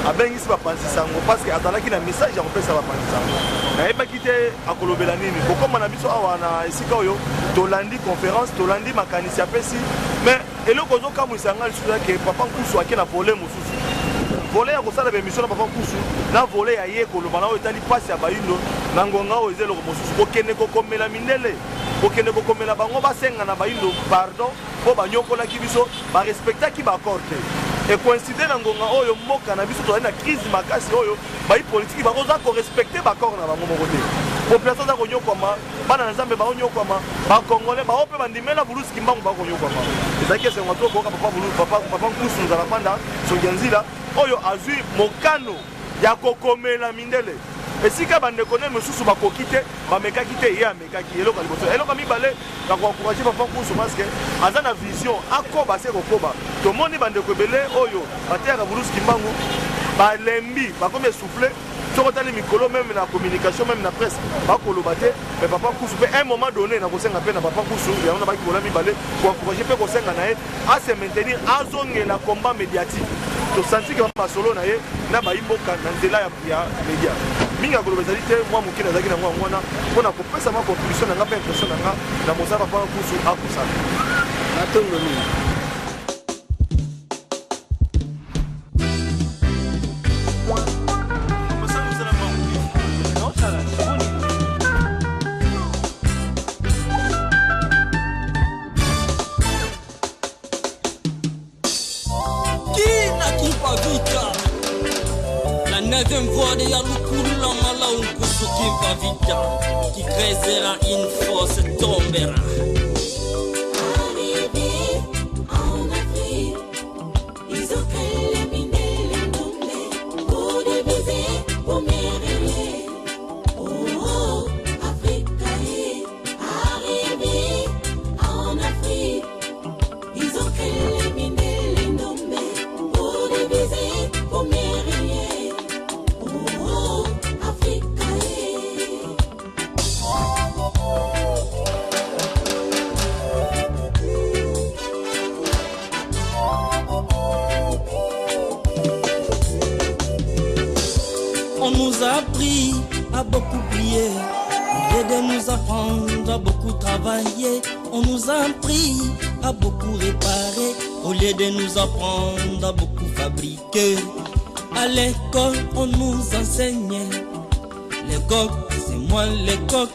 à ben ici va penser ça, parce que attends là qu'il a un message, on peut ça va penser ça. Et pas quitter à Kolobelani, comme on a vu ça, on a ici quand yo, Tolandi conférence, Tolandi makanisi apesi, mais et le kozo kamu isanga le sujet que papa cousu a qui na volé mon souci. Volé à cause de l'émission de papa cousu, na volé à hier Kolobana au Italie passe à Bayundo, nangonga au zélo mon souci, aucun éco comme la minelle. Okende kokomela bango basenga na bayindo pardon po banyokola ki biso ba respecta ki ba accorde et coïncider na ngonga oyo moka na biso to na crise makasi oyo ba politique ba koza ko respecter ba accord na bango moko te population za konyokoma bana na nzambe ba konyokoma ba congolais ba ope bandimela buluski mbango ba konyokoma ezaki se ngwato ko papa kusu za la panda so genzila oyo azui mokano ya kokomela mindele. Et si vous avez des choses qui quitté, vous avez quitté, vous avez quitté. Et donc, vous avez encouragé papa pour ce masque. Vous avez une vision, akoba c'est akoba. Tout le monde est belé, oyo, terre à Boulouse Kimbangu, ba lembi, ba comme soufflé. Tout le micro, même la communication, même la presse, ba kolobate. Mais papa Koussou, à un moment donné, na kosenga pe na papa Koussou, il y a un qui volait mi balé pour encourager pe kosenga nae à se maintenir à zone la combat médiatique. tosanti ke basolo na ye na bayimboka na nzela ya media mingi akoloba ezali te mwa mokili azalaki na mwa wana mpona kopesa mwa contribution na nga mpe impression na nga na mosala papa kusu akosala natongo mingi. La 9e voie de Yalukula Malaunkusu Kimpavita, qui créera une force tombera. Arrivé en Afrique, ils ont éliminé les tombés pour diviser, pour mériter. Oh, Afrique, arrivé en Afrique, ils ont éliminé les tombés pour diviser, pour mériter. On nous a appris à beaucoup prier, au lieu de nous apprendre à beaucoup travailler. On nous a appris à beaucoup réparer, au lieu de nous apprendre à beaucoup fabriquer. À l'école, on nous enseignait les coqs, c'est moi les coqs,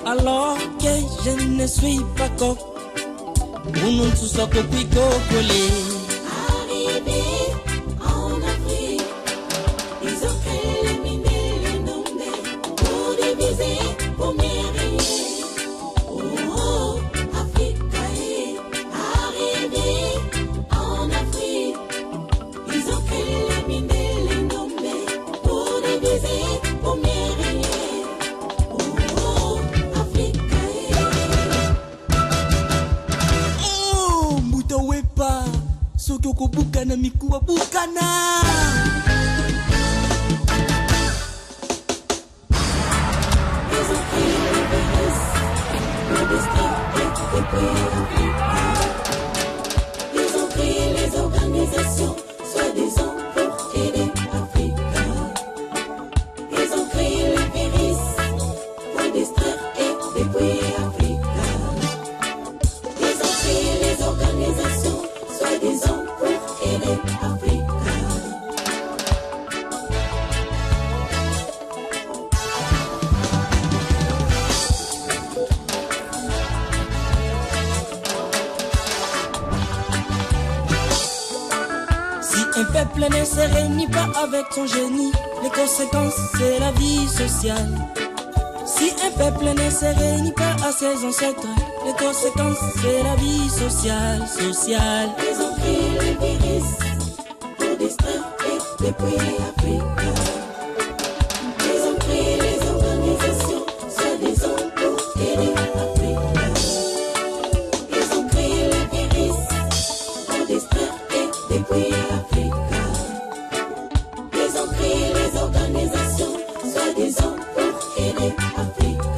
alors que je ne suis pas coq. Pour nous tous ça copier coller. Arrivé en Afrique, ils ont éliminé les nommés pour diviser, pour mériter. Oh, Afrique, arrivé en Afrique, ils ont éliminé les nommés pour diviser, pour mériter. Oh, Afrique. Oh, Mbuta Wepa, Sokoko Bukana Mikuwa Bukana. Ils ont créé les organisations, soi-disant pour aider Africa. Ils ont créé le virus pour distraire et dépouiller Africa. Ils ont créé les organisations, soi-disant pour aider Africa. Un peuple ne se réunit pas avec son génie, les conséquences c'est la vie sociale. Si un peuple ne se réunit pas à ses ancêtres, les conséquences c'est la vie sociale. Ils ont créé le virus pour distraire et dépouiller Africa. Ils ont créé les organisations, soi-disant pour aider Africa. Ils ont créé le virus pour distraire et dépouiller Africa. Ils ont créé les organisations, soi-disant pour aider Africa.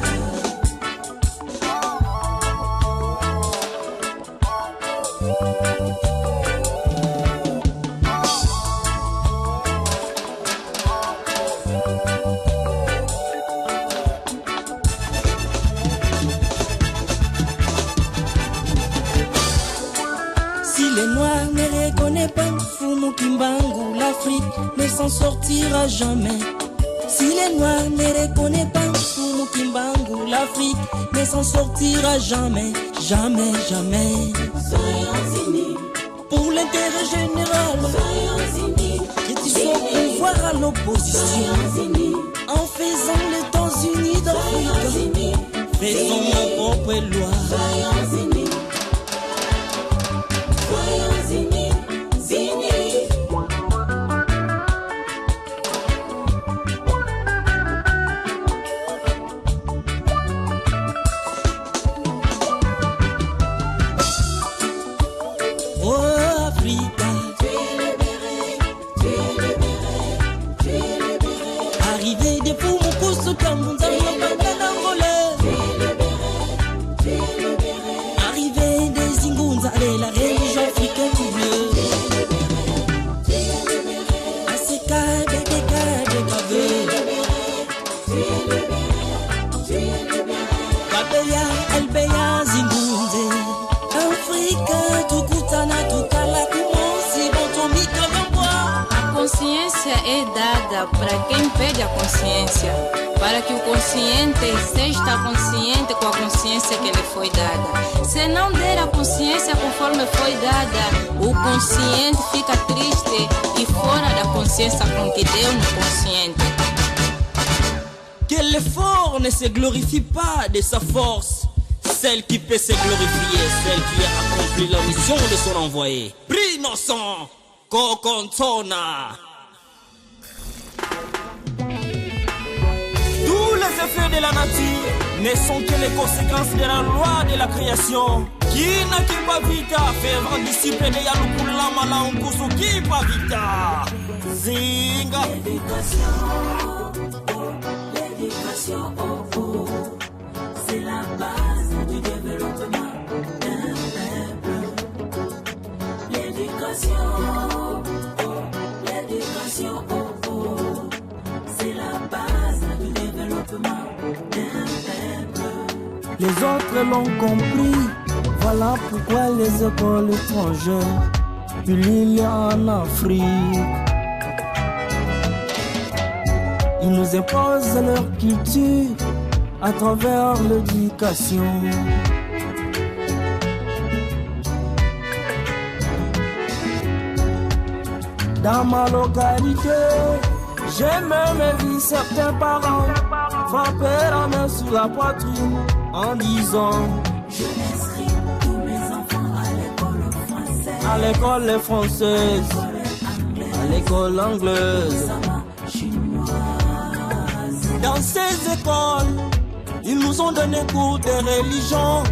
Si les Noirs ne reconnaissent pas Fumu Kimbangu, l'Afrique ne s'en sortira jamais. Si les Noirs ne reconnaissent pas Fumu Kimbangu, l'Afrique ne s'en sortira jamais, jamais, jamais. Soyons unis pour l'intérêt général. Soyons unis, que tu sois au pouvoir à l'opposition. Soyons unis, en faisant les États-Unis d'Afrique. Faisons nos propres lois. Soyons unis. Soyons unis, unis. Oh Africa, tu es libéré, tu es libéré, tu es libéré. Arrivé de Fumukusu Kamunza, tu es libéré, tu es libéré, tu es consciência é dada para quem pede a consciência, para que o consciente seja consciente com a consciência que lhe foi dada. Se não der a consciência conforme foi dada, o consciente fica triste e fora da consciência com que deu no consciente. Que l'effort ne se glorifie pas de sa force. Celle qui peut se glorifier, celle qui a accompli la mission de son envoyé. Innocent, Kokontona. Tous les effets de la nature ne sont que les conséquences de la loi de la création. Qui n'a qui pas vita, faire disciple de Yalukula Malaunkusu qui pas vita. Zinga. L'éducation, c'est la base du développement d'un peuple. L'éducation, c'est la base du développement d'un peuple. Les autres l'ont compris, voilà pourquoi les écoles étrangères pullulent en Afrique. Ils nous imposent leur culture à travers l'éducation. Dans ma localité, j'ai même vu certains parents frapper la main sur la poitrine en disant: je inscris tous mes enfants à l'école française, à l'école française, à l'école anglaise. Dans ces écoles, ils nous ont donné cours de religion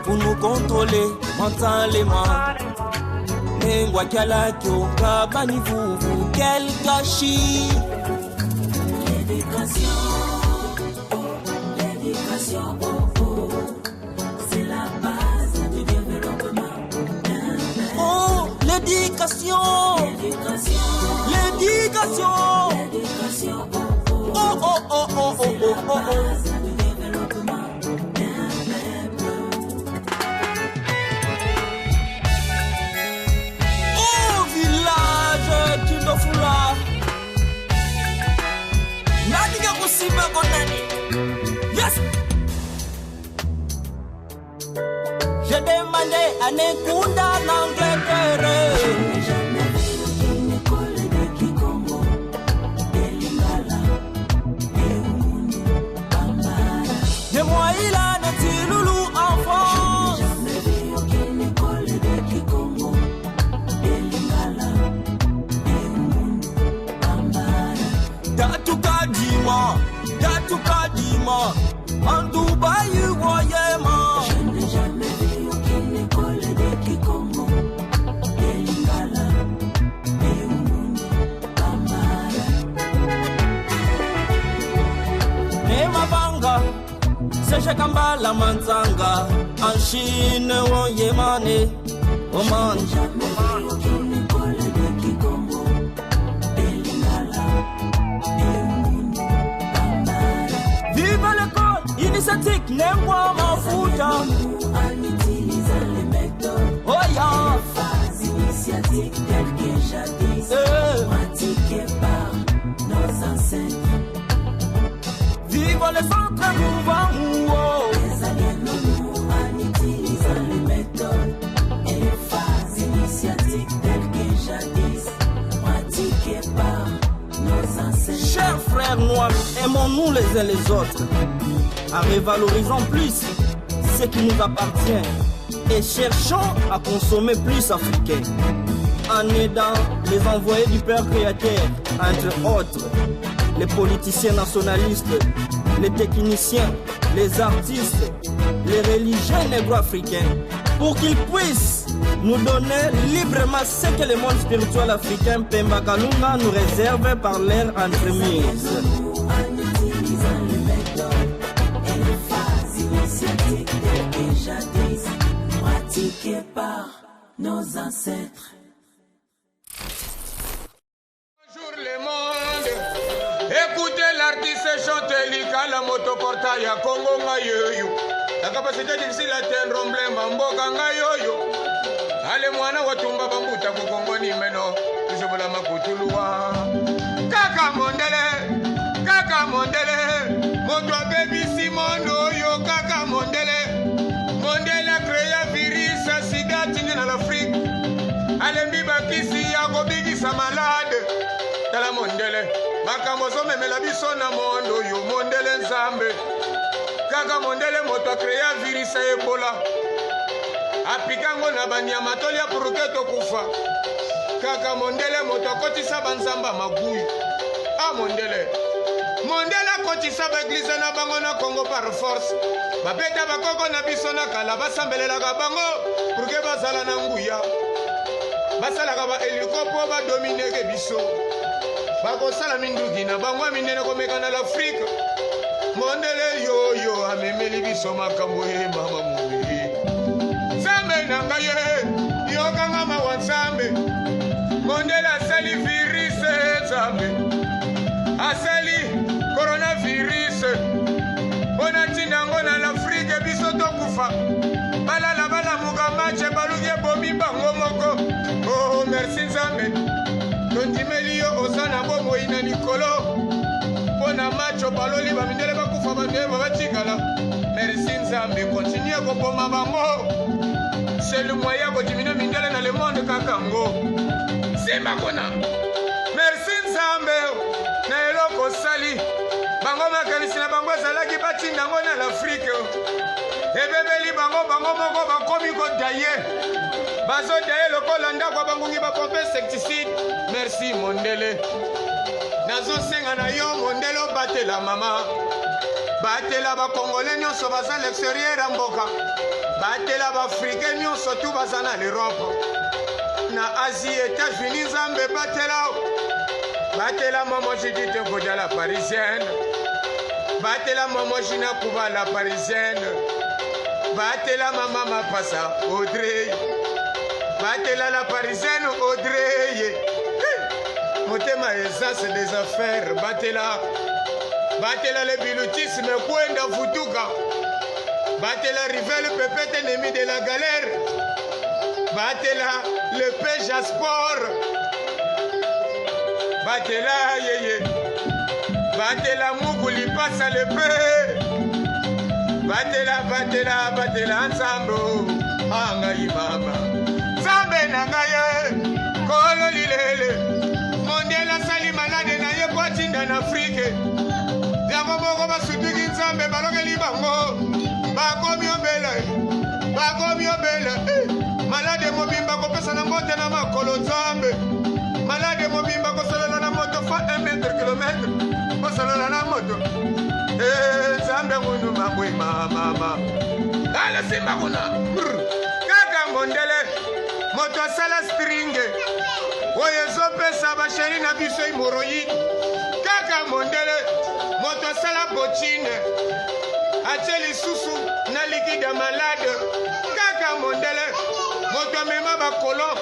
pour nous contrôler mentalement. Ngwa kala kyoka bani vuvu, quel gâchis. L'éducation, c'est la base du développement d'un peuple. Oh, l'éducation, l'éducation. Oh, oh, oh, oh, oh, oh, oh, oh. Oh, village Tindofula. Nani ya kusiba konani? Yes. J'ai demandé à Nekunda l'Angleterre. De moi il a des loulous en France. Datuka Dima, en Dubaï, voyez-moi. Je n'ai jamais vu aucune école de Kikongo, de Lingala, de Umundi, Bambara. Nema Banga, Seche Kambala Manzanga, en Chine, Woyemane, Oman. Vive l'école initiatique, n'aime-moi mafuta. En utilisant les méthodes, oh yeah, les phases initiatiques telles que jadis pratiquées par nos ancêtres. Vive les centres mouvants, les aliénons en utilisant les méthodes et les phases initiatiques telles que jadis pratiquées par nos ancêtres. Chers frères noirs, aimons-nous les uns les autres, en revalorisant plus ce qui nous appartient et cherchons à consommer plus africain, en aidant les envoyés du Père Créateur, entre autres, les politiciens nationalistes, les techniciens, les artistes, les religieux négro-africains, pour qu'ils puissent nous donner librement ce que le monde spirituel africain Pemba Kalunga nous réserve par leur entremise. En utilisant les méthodes et les phases initiatiques telles que jadis pratiquées par nos ancêtres. Bonjour le monde, écoutez l'artiste chanter l'Ikala motoporta ya Congo ngayoyo. La capacité difficile à atteindre emblème mboka ngayoyo. Ale mwana watumba bambuta ku Congo ni meno, tujobala makutuluwa. moto abebisi mondo oyo kaka mondele mondele akrea virus ya sida tindi na l'Afrique alembi bakisi ya kobikisa malade tala mondele makambo ozomemela biso na mondo oyo mondele nzambe kaka mondele moto akrea virus ya ebola apikango na banyama tolia puruke tokufa kaka mondele moto akotisa banzamba maguyi mondele mondele akotisa baeglize na bango na Congo par force babeta bakoko na biso na kala basambelelaka bango purke bazala na nguya basalaka baheliko mpo badomineke biso bakosala minduki na bango minene komeka na l'Afrike mondele yoyo amemeli biso makambo ye mama mobili nzambe na ngai ye yokanga mawa nzambe mondele asali virus nzambe asali coronavirus mpona ntina yango na l'Afrike biso tokufa balala balamuka mache baluki ebomi bango moko oh merci nzambe tondimeli yo oza na bomoi na likolo mpona macho baloli bamindele bakufa bandeba batikala merci nzambe kontinue koboma bango c'est le moyen kodimine mindele na le monde kakango sima kona merci nzambe na eloko osali bango makanisi na bango ezalaki batinda yango na l'Afrike ebebeli bango moko bakomi kodaye bazodaye lokola ndako bangungi bapompe insecticide merci mondele nazosenga na yo mondele obatela mama batela bakongole nyonso baza l'extérieur ya mboka batela baafrikain nyonso tu baza na l'Europe na Asie États-Unis nzambe batela mama jidite koja la parisienne batela mama jina kuba la parisienne batela mama mapasa Audrey batela la parisienne Audrey motema essence des affaires batela le bilutisme kwenda futuka batela rivel pepete ennemi de la galère batela le pêche à sport batela yeye batela mukuli pasa le pe batela nzambo angai mama nzambe na ngai kolo lilele mondele asali malade na ye kwatinda na Afrique yango moko basutuki nzambe balongeli bango bakomi obela malade mobimba kopesa na mbote na makolo nzambe malade mobimba kosalela na moto fa 1 mètre kilomètre kosalela na moto nzambe ngunu mabwe mama ala simba kuna kaka mondele moto asala stringe oyo ezopesa basheri na biso hemoroïde kaka mondele moto asala botine atie lisusu na likide malade kaka mondele moto amema bakolon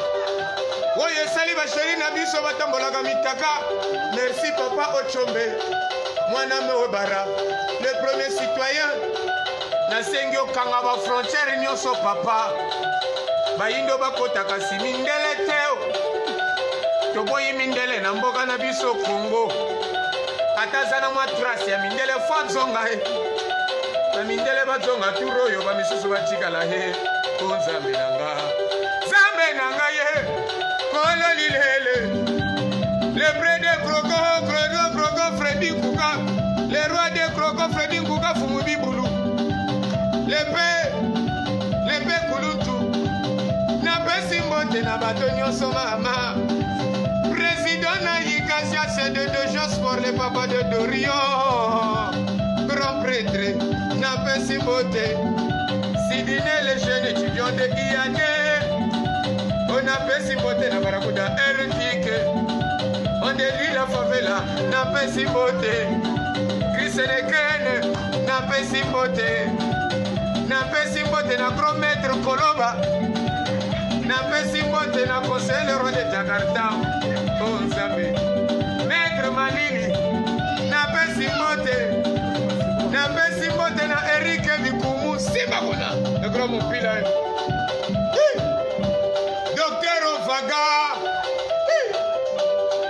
oyo esali basheri na biso batambolaka mitaka merci papa Ochombe mwana meobara le premier citoyen nasengi okanga bafrontiere nyonso papa bayindo bakotaka si mindele te toboyi mindele na mboka na biso Congo ata za na mwa trace ya mindele fo azonga bamindele bazonga turo oyo bamisusu batikala he o nzambe na ngai ye kolo lilele le près de Krogo Freddy Nkuka le roi de Krogo Freddy Nkuka fumu bibulu lepe kulutu napesi mbote na bato nyonso mama président na yikasia c'est de gens pour les papas de Dorion grand prêtre napesi mbote Sidine les jeunes étudiants de IAD on apesi mbote na barakuda Elfike on délie la favela napesi mbote Krisenekene napesi mbote na grand maître Koloba napesi mbote na conseil le roi de Jakarta oh Nzambe maître Malili napesi mbote na Eric Bikumu simba kuna le grand mopila docteur Ovaga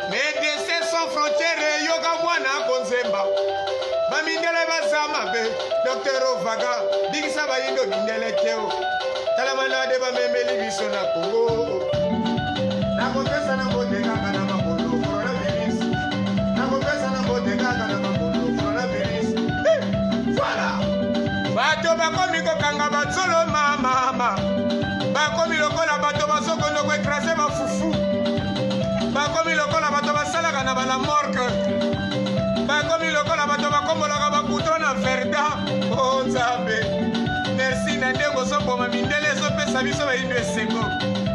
Médecins sans frontières yoga mwana konzemba bamindele baza mabe Dr. Ovaga bikisa bayindo mindele teo tala malade bamemeli biso na Kongo nakopesa na mbote kaka na makolo coronavirus nakopesa na mbote kaka na makolo coronavirus voilà bato bakomi kokanga batsolo mama bakomi lokola bato bazokondo koekrase bafufu bakomi lokola bato basalaka na bala morgue bakomi lokola bato bakombolaka babuto na verda o nzambe merci na ndenge ozoboma mindele ezopesa biso bayindo esengo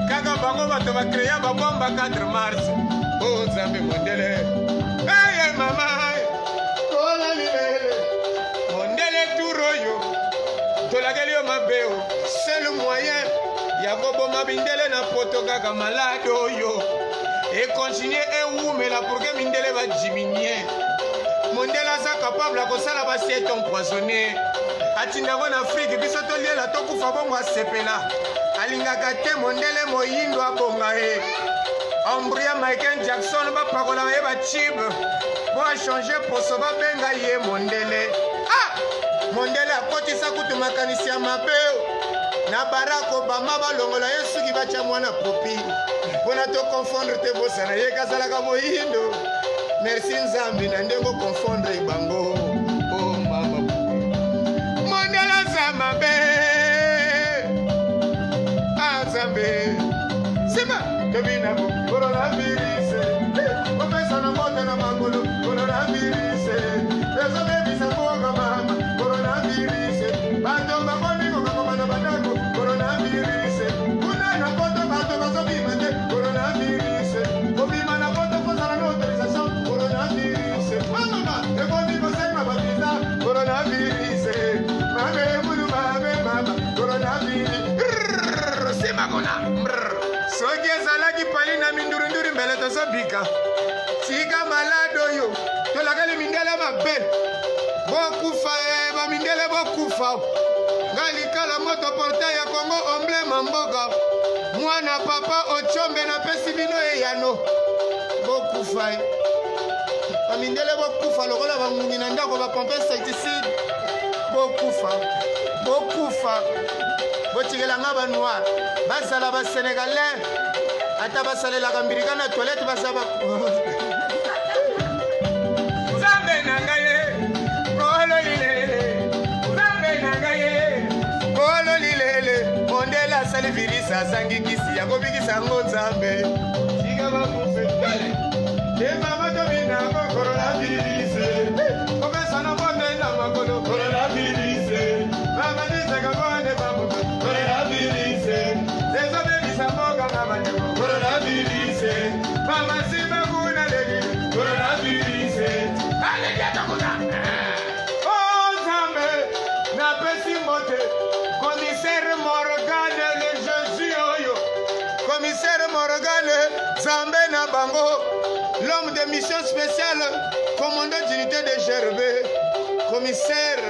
kaka bango bato bakrea babomba 4 mars o nzambe mondele aye mama kola libele mondele tour oyo tolakeli yo mabeo seul moyen ya koboma bindele na poto kaka malade oyo ekontinue ewumela pour que mindele badiminie mondele aza capable akosala basiete empoisonné atindango na afrike biso toliela tokufa bongo asepela alingaka te mondele moyindo abonga ye ambria Michael Jackson bapakola ye bachibe po achange poso babenga ye mondele mondele akotisa kutu makanisi ya mabeo na Barack Obama balongola ye suki batya mwana popi mpona tokonfondre te bosana ye kazalaka moyindo merci nzambe na ndenge okonfondre bango o mama mondele aza mabe nzambe sima tobinako coronavirus opesa na moto na makolo coronavirus ezobebisa mboka mama coronavirus bato bakoni kokakoma na bandako coronavirus kuna na poto bato bazobima te coronavirus kobima na poto kozala na autorisation coronavirus mamama ekomi kosenga babiza coronavirus mabe mulu mabe mama coronavirus simakona soki ezalaki pali na mindurunduri mbele tozobika tika malade oyo tolakali mindele mabe bokufa bamindele bokufa nga likala moto portail ya Kongo omblema mboka mwana papa ochombe napesi bino eyano bokufa bamindele bokufa lokola bangungi na ndako bapompe insecticide bokufa botikelanga banoir bazala basénégalais ata basalelaka mbirika na toilette bazaba nzambe na ngai ye kolo lilele nzambe na ngai ye kolo lilele mondele asali virisi azangi kisi ya kobikisa yango nzambe tika bakufe emama tobinako coronavirus kopesana bonde na makolo coronavirus babadisaka bonde babuka coronavirus ezobebisa mboka mabandeko coronavirus bamasiba kuna leki coronavirus alekiatakuna o nzambe napesi mbote commissaire Morgane le Jésus oyo commissaire Morgane nzambe na bango l'homme de mission spéciale commandant d'unité de Gervais commissaire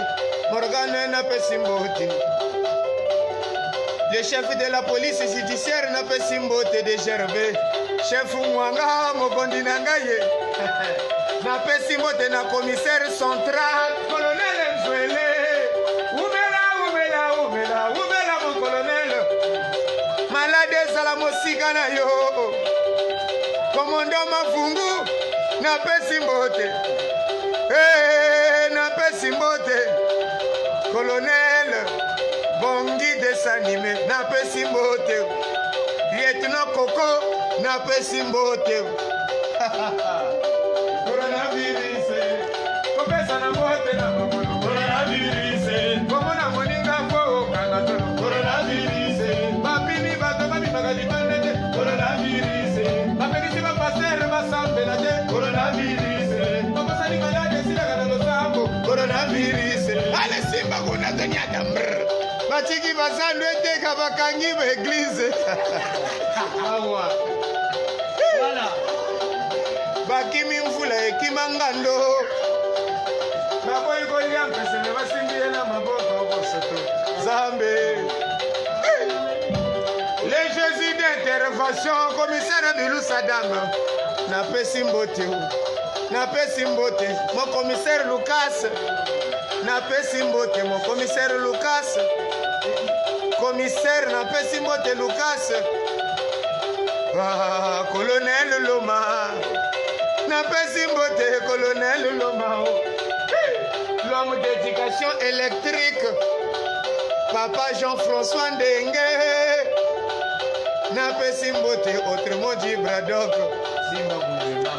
Morgane napesi mbote le chef de la police judiciaire napesi mbote de Gervais chef mwanga mokondi na ngai ye napesi mbote na commissaire central colonel Nzwele umela mon colonel malade ezala mosika na yo komondo mafungu napesi mbote napesi mbote colonel bongi desanime napesi mbote lieutenant Koko napesi mbote coronavirus kopesa na mbote na makolo coronavirus komona moninga fo kanga tolo coronavirus bapimi bato babimaka libande te coronavirus bapekisi bapaster basambela te coronavirus bakosali malade esilaka na losambo coronavirus ale simba kuna tonyata mbr batiki bazando eteka bakangi baeglize awa bakimi mvula ekima ngando bakoyi kolia mpesene basimbiye na maboko okosoto zambe le Jésus d'intervention commissaire Bilou Sadam napesi mbote napesi mbote mon commissaire Lucas, napesi mbote mon commissaire Lucas, commissaire napesi mbote Lucas, ah, colonel Loma, napesi mbote colonel Loma, l'homme d'éducation électrique, papa Jean-François Ndenge, napesi mbote autrement dit Braddock, Simba Boulema.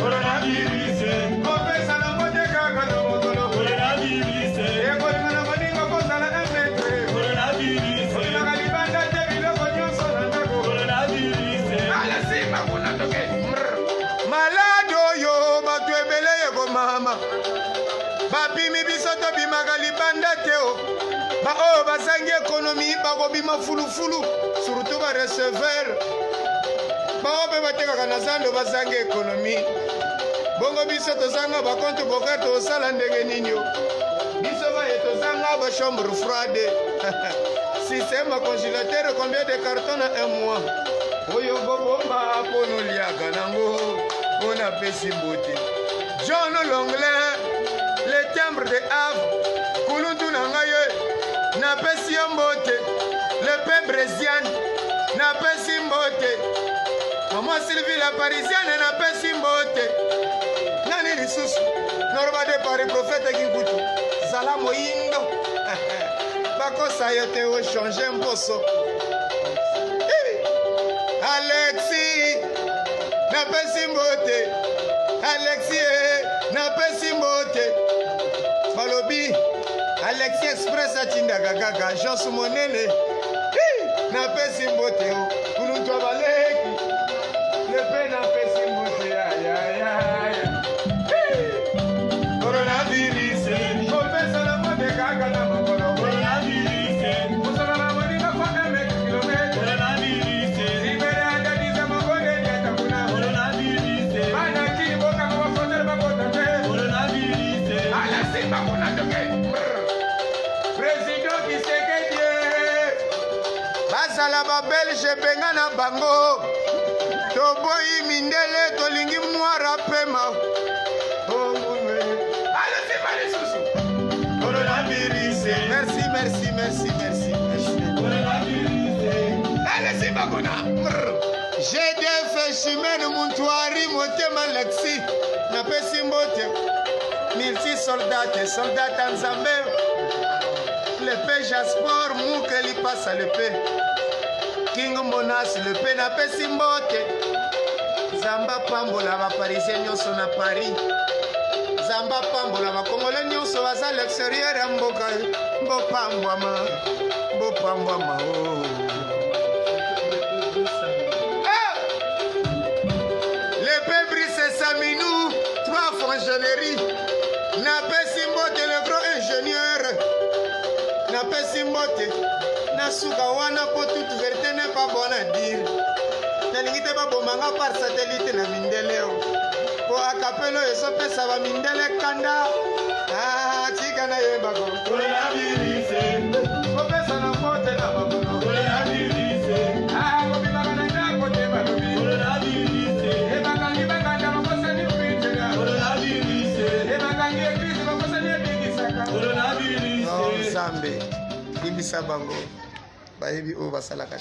Coronavirus, kopesa na mbote kaka na mokolo. Coronavirus, ekolinga na maninga kozala emetre. Coronavirus, olinga libanda te biloko nyonso na ndako. Coronavirus, ala Simba kuna toke. Malade oyo bato ebele ekomama, bapimi biso tobimaka libanda te o. Baoyo bazangi ekonomi bakobima fulufulu, surtout bareceveur bao mpe batekaka na zando bazangi ekonomi. Bongo biso tozanga bakonte boka tosala ndenge nini o. Biso baye tozanga bachambre froide. Système congélateur, combien de cartons na un mois? Oyo bobomba pono liaka nango on apesi mbote. John Longlin, le timbre de Havre, kuluntu na ngai napesi yo mbote. Le pain brésilien napesi mbote. Maman Sylvie la parisienne napesi mbote. Nani lisusu norba de Paris prophète Kinkutu zala moyindo bakosa yo te o changer mposo. Alexis napesi mbote. Alexis napesi mbote. Balobi Alexis Express atindaka kaka agence monene napesi mbote o kuluntu abaleki lepe napesi mbote ya coronavirus kopesa na mbote kaka na mokolo. Coronavirus kozala na moninga kwa 1 kilomètre. Coronavirus libere adadiza mabonde nyata kuna. Coronavirus bana kini boka kwa frontiere bakota te. Coronavirus ala Simba kuna toke. Président Tshisekedi basala ba Belge benga na bango toboyi mindele tolingi mwara pema. Merci, merci, merci, merci, merci. J'ai des faits chimènes, mon toari, mon thème, Alexis. N'a pas si mbote. 1000 soldats, soldats en Zambé. Le paix Jaspor, Mouke, li passe à l'épée. King Monas, le paix n'a pas si mbote. Zamba Pambola, va parisien, nous sommes à Paris. Zamba Pambola, va congolais, nous sommes à l'extérieur, à Mboka. Mbopambwama, Mbopambwama, oh. L'épée brise Saminou, 3 franc-généries. Napesi mbote, le grand ingénieur. Napesi mbote, nasuka wana po toute vérité n'est pas bonne à dire. Nalingite ba bomanga par satellite na mindeleo. Po akapelo esopesa ba mindele kanda. Ah, tika na yemba ko. Coronavirus. Kopesa na mbote na babono. Coronavirus. Ah, kopimaka na ndako te balobi. Coronavirus. Ebakangi bakanda bakosa ni kuitega. Coronavirus. Ebakangi ekrisi bakosa ni ebikisaka. Coronavirus. Oh, Zambe. Bibisa bango. Bayebi o basalaka.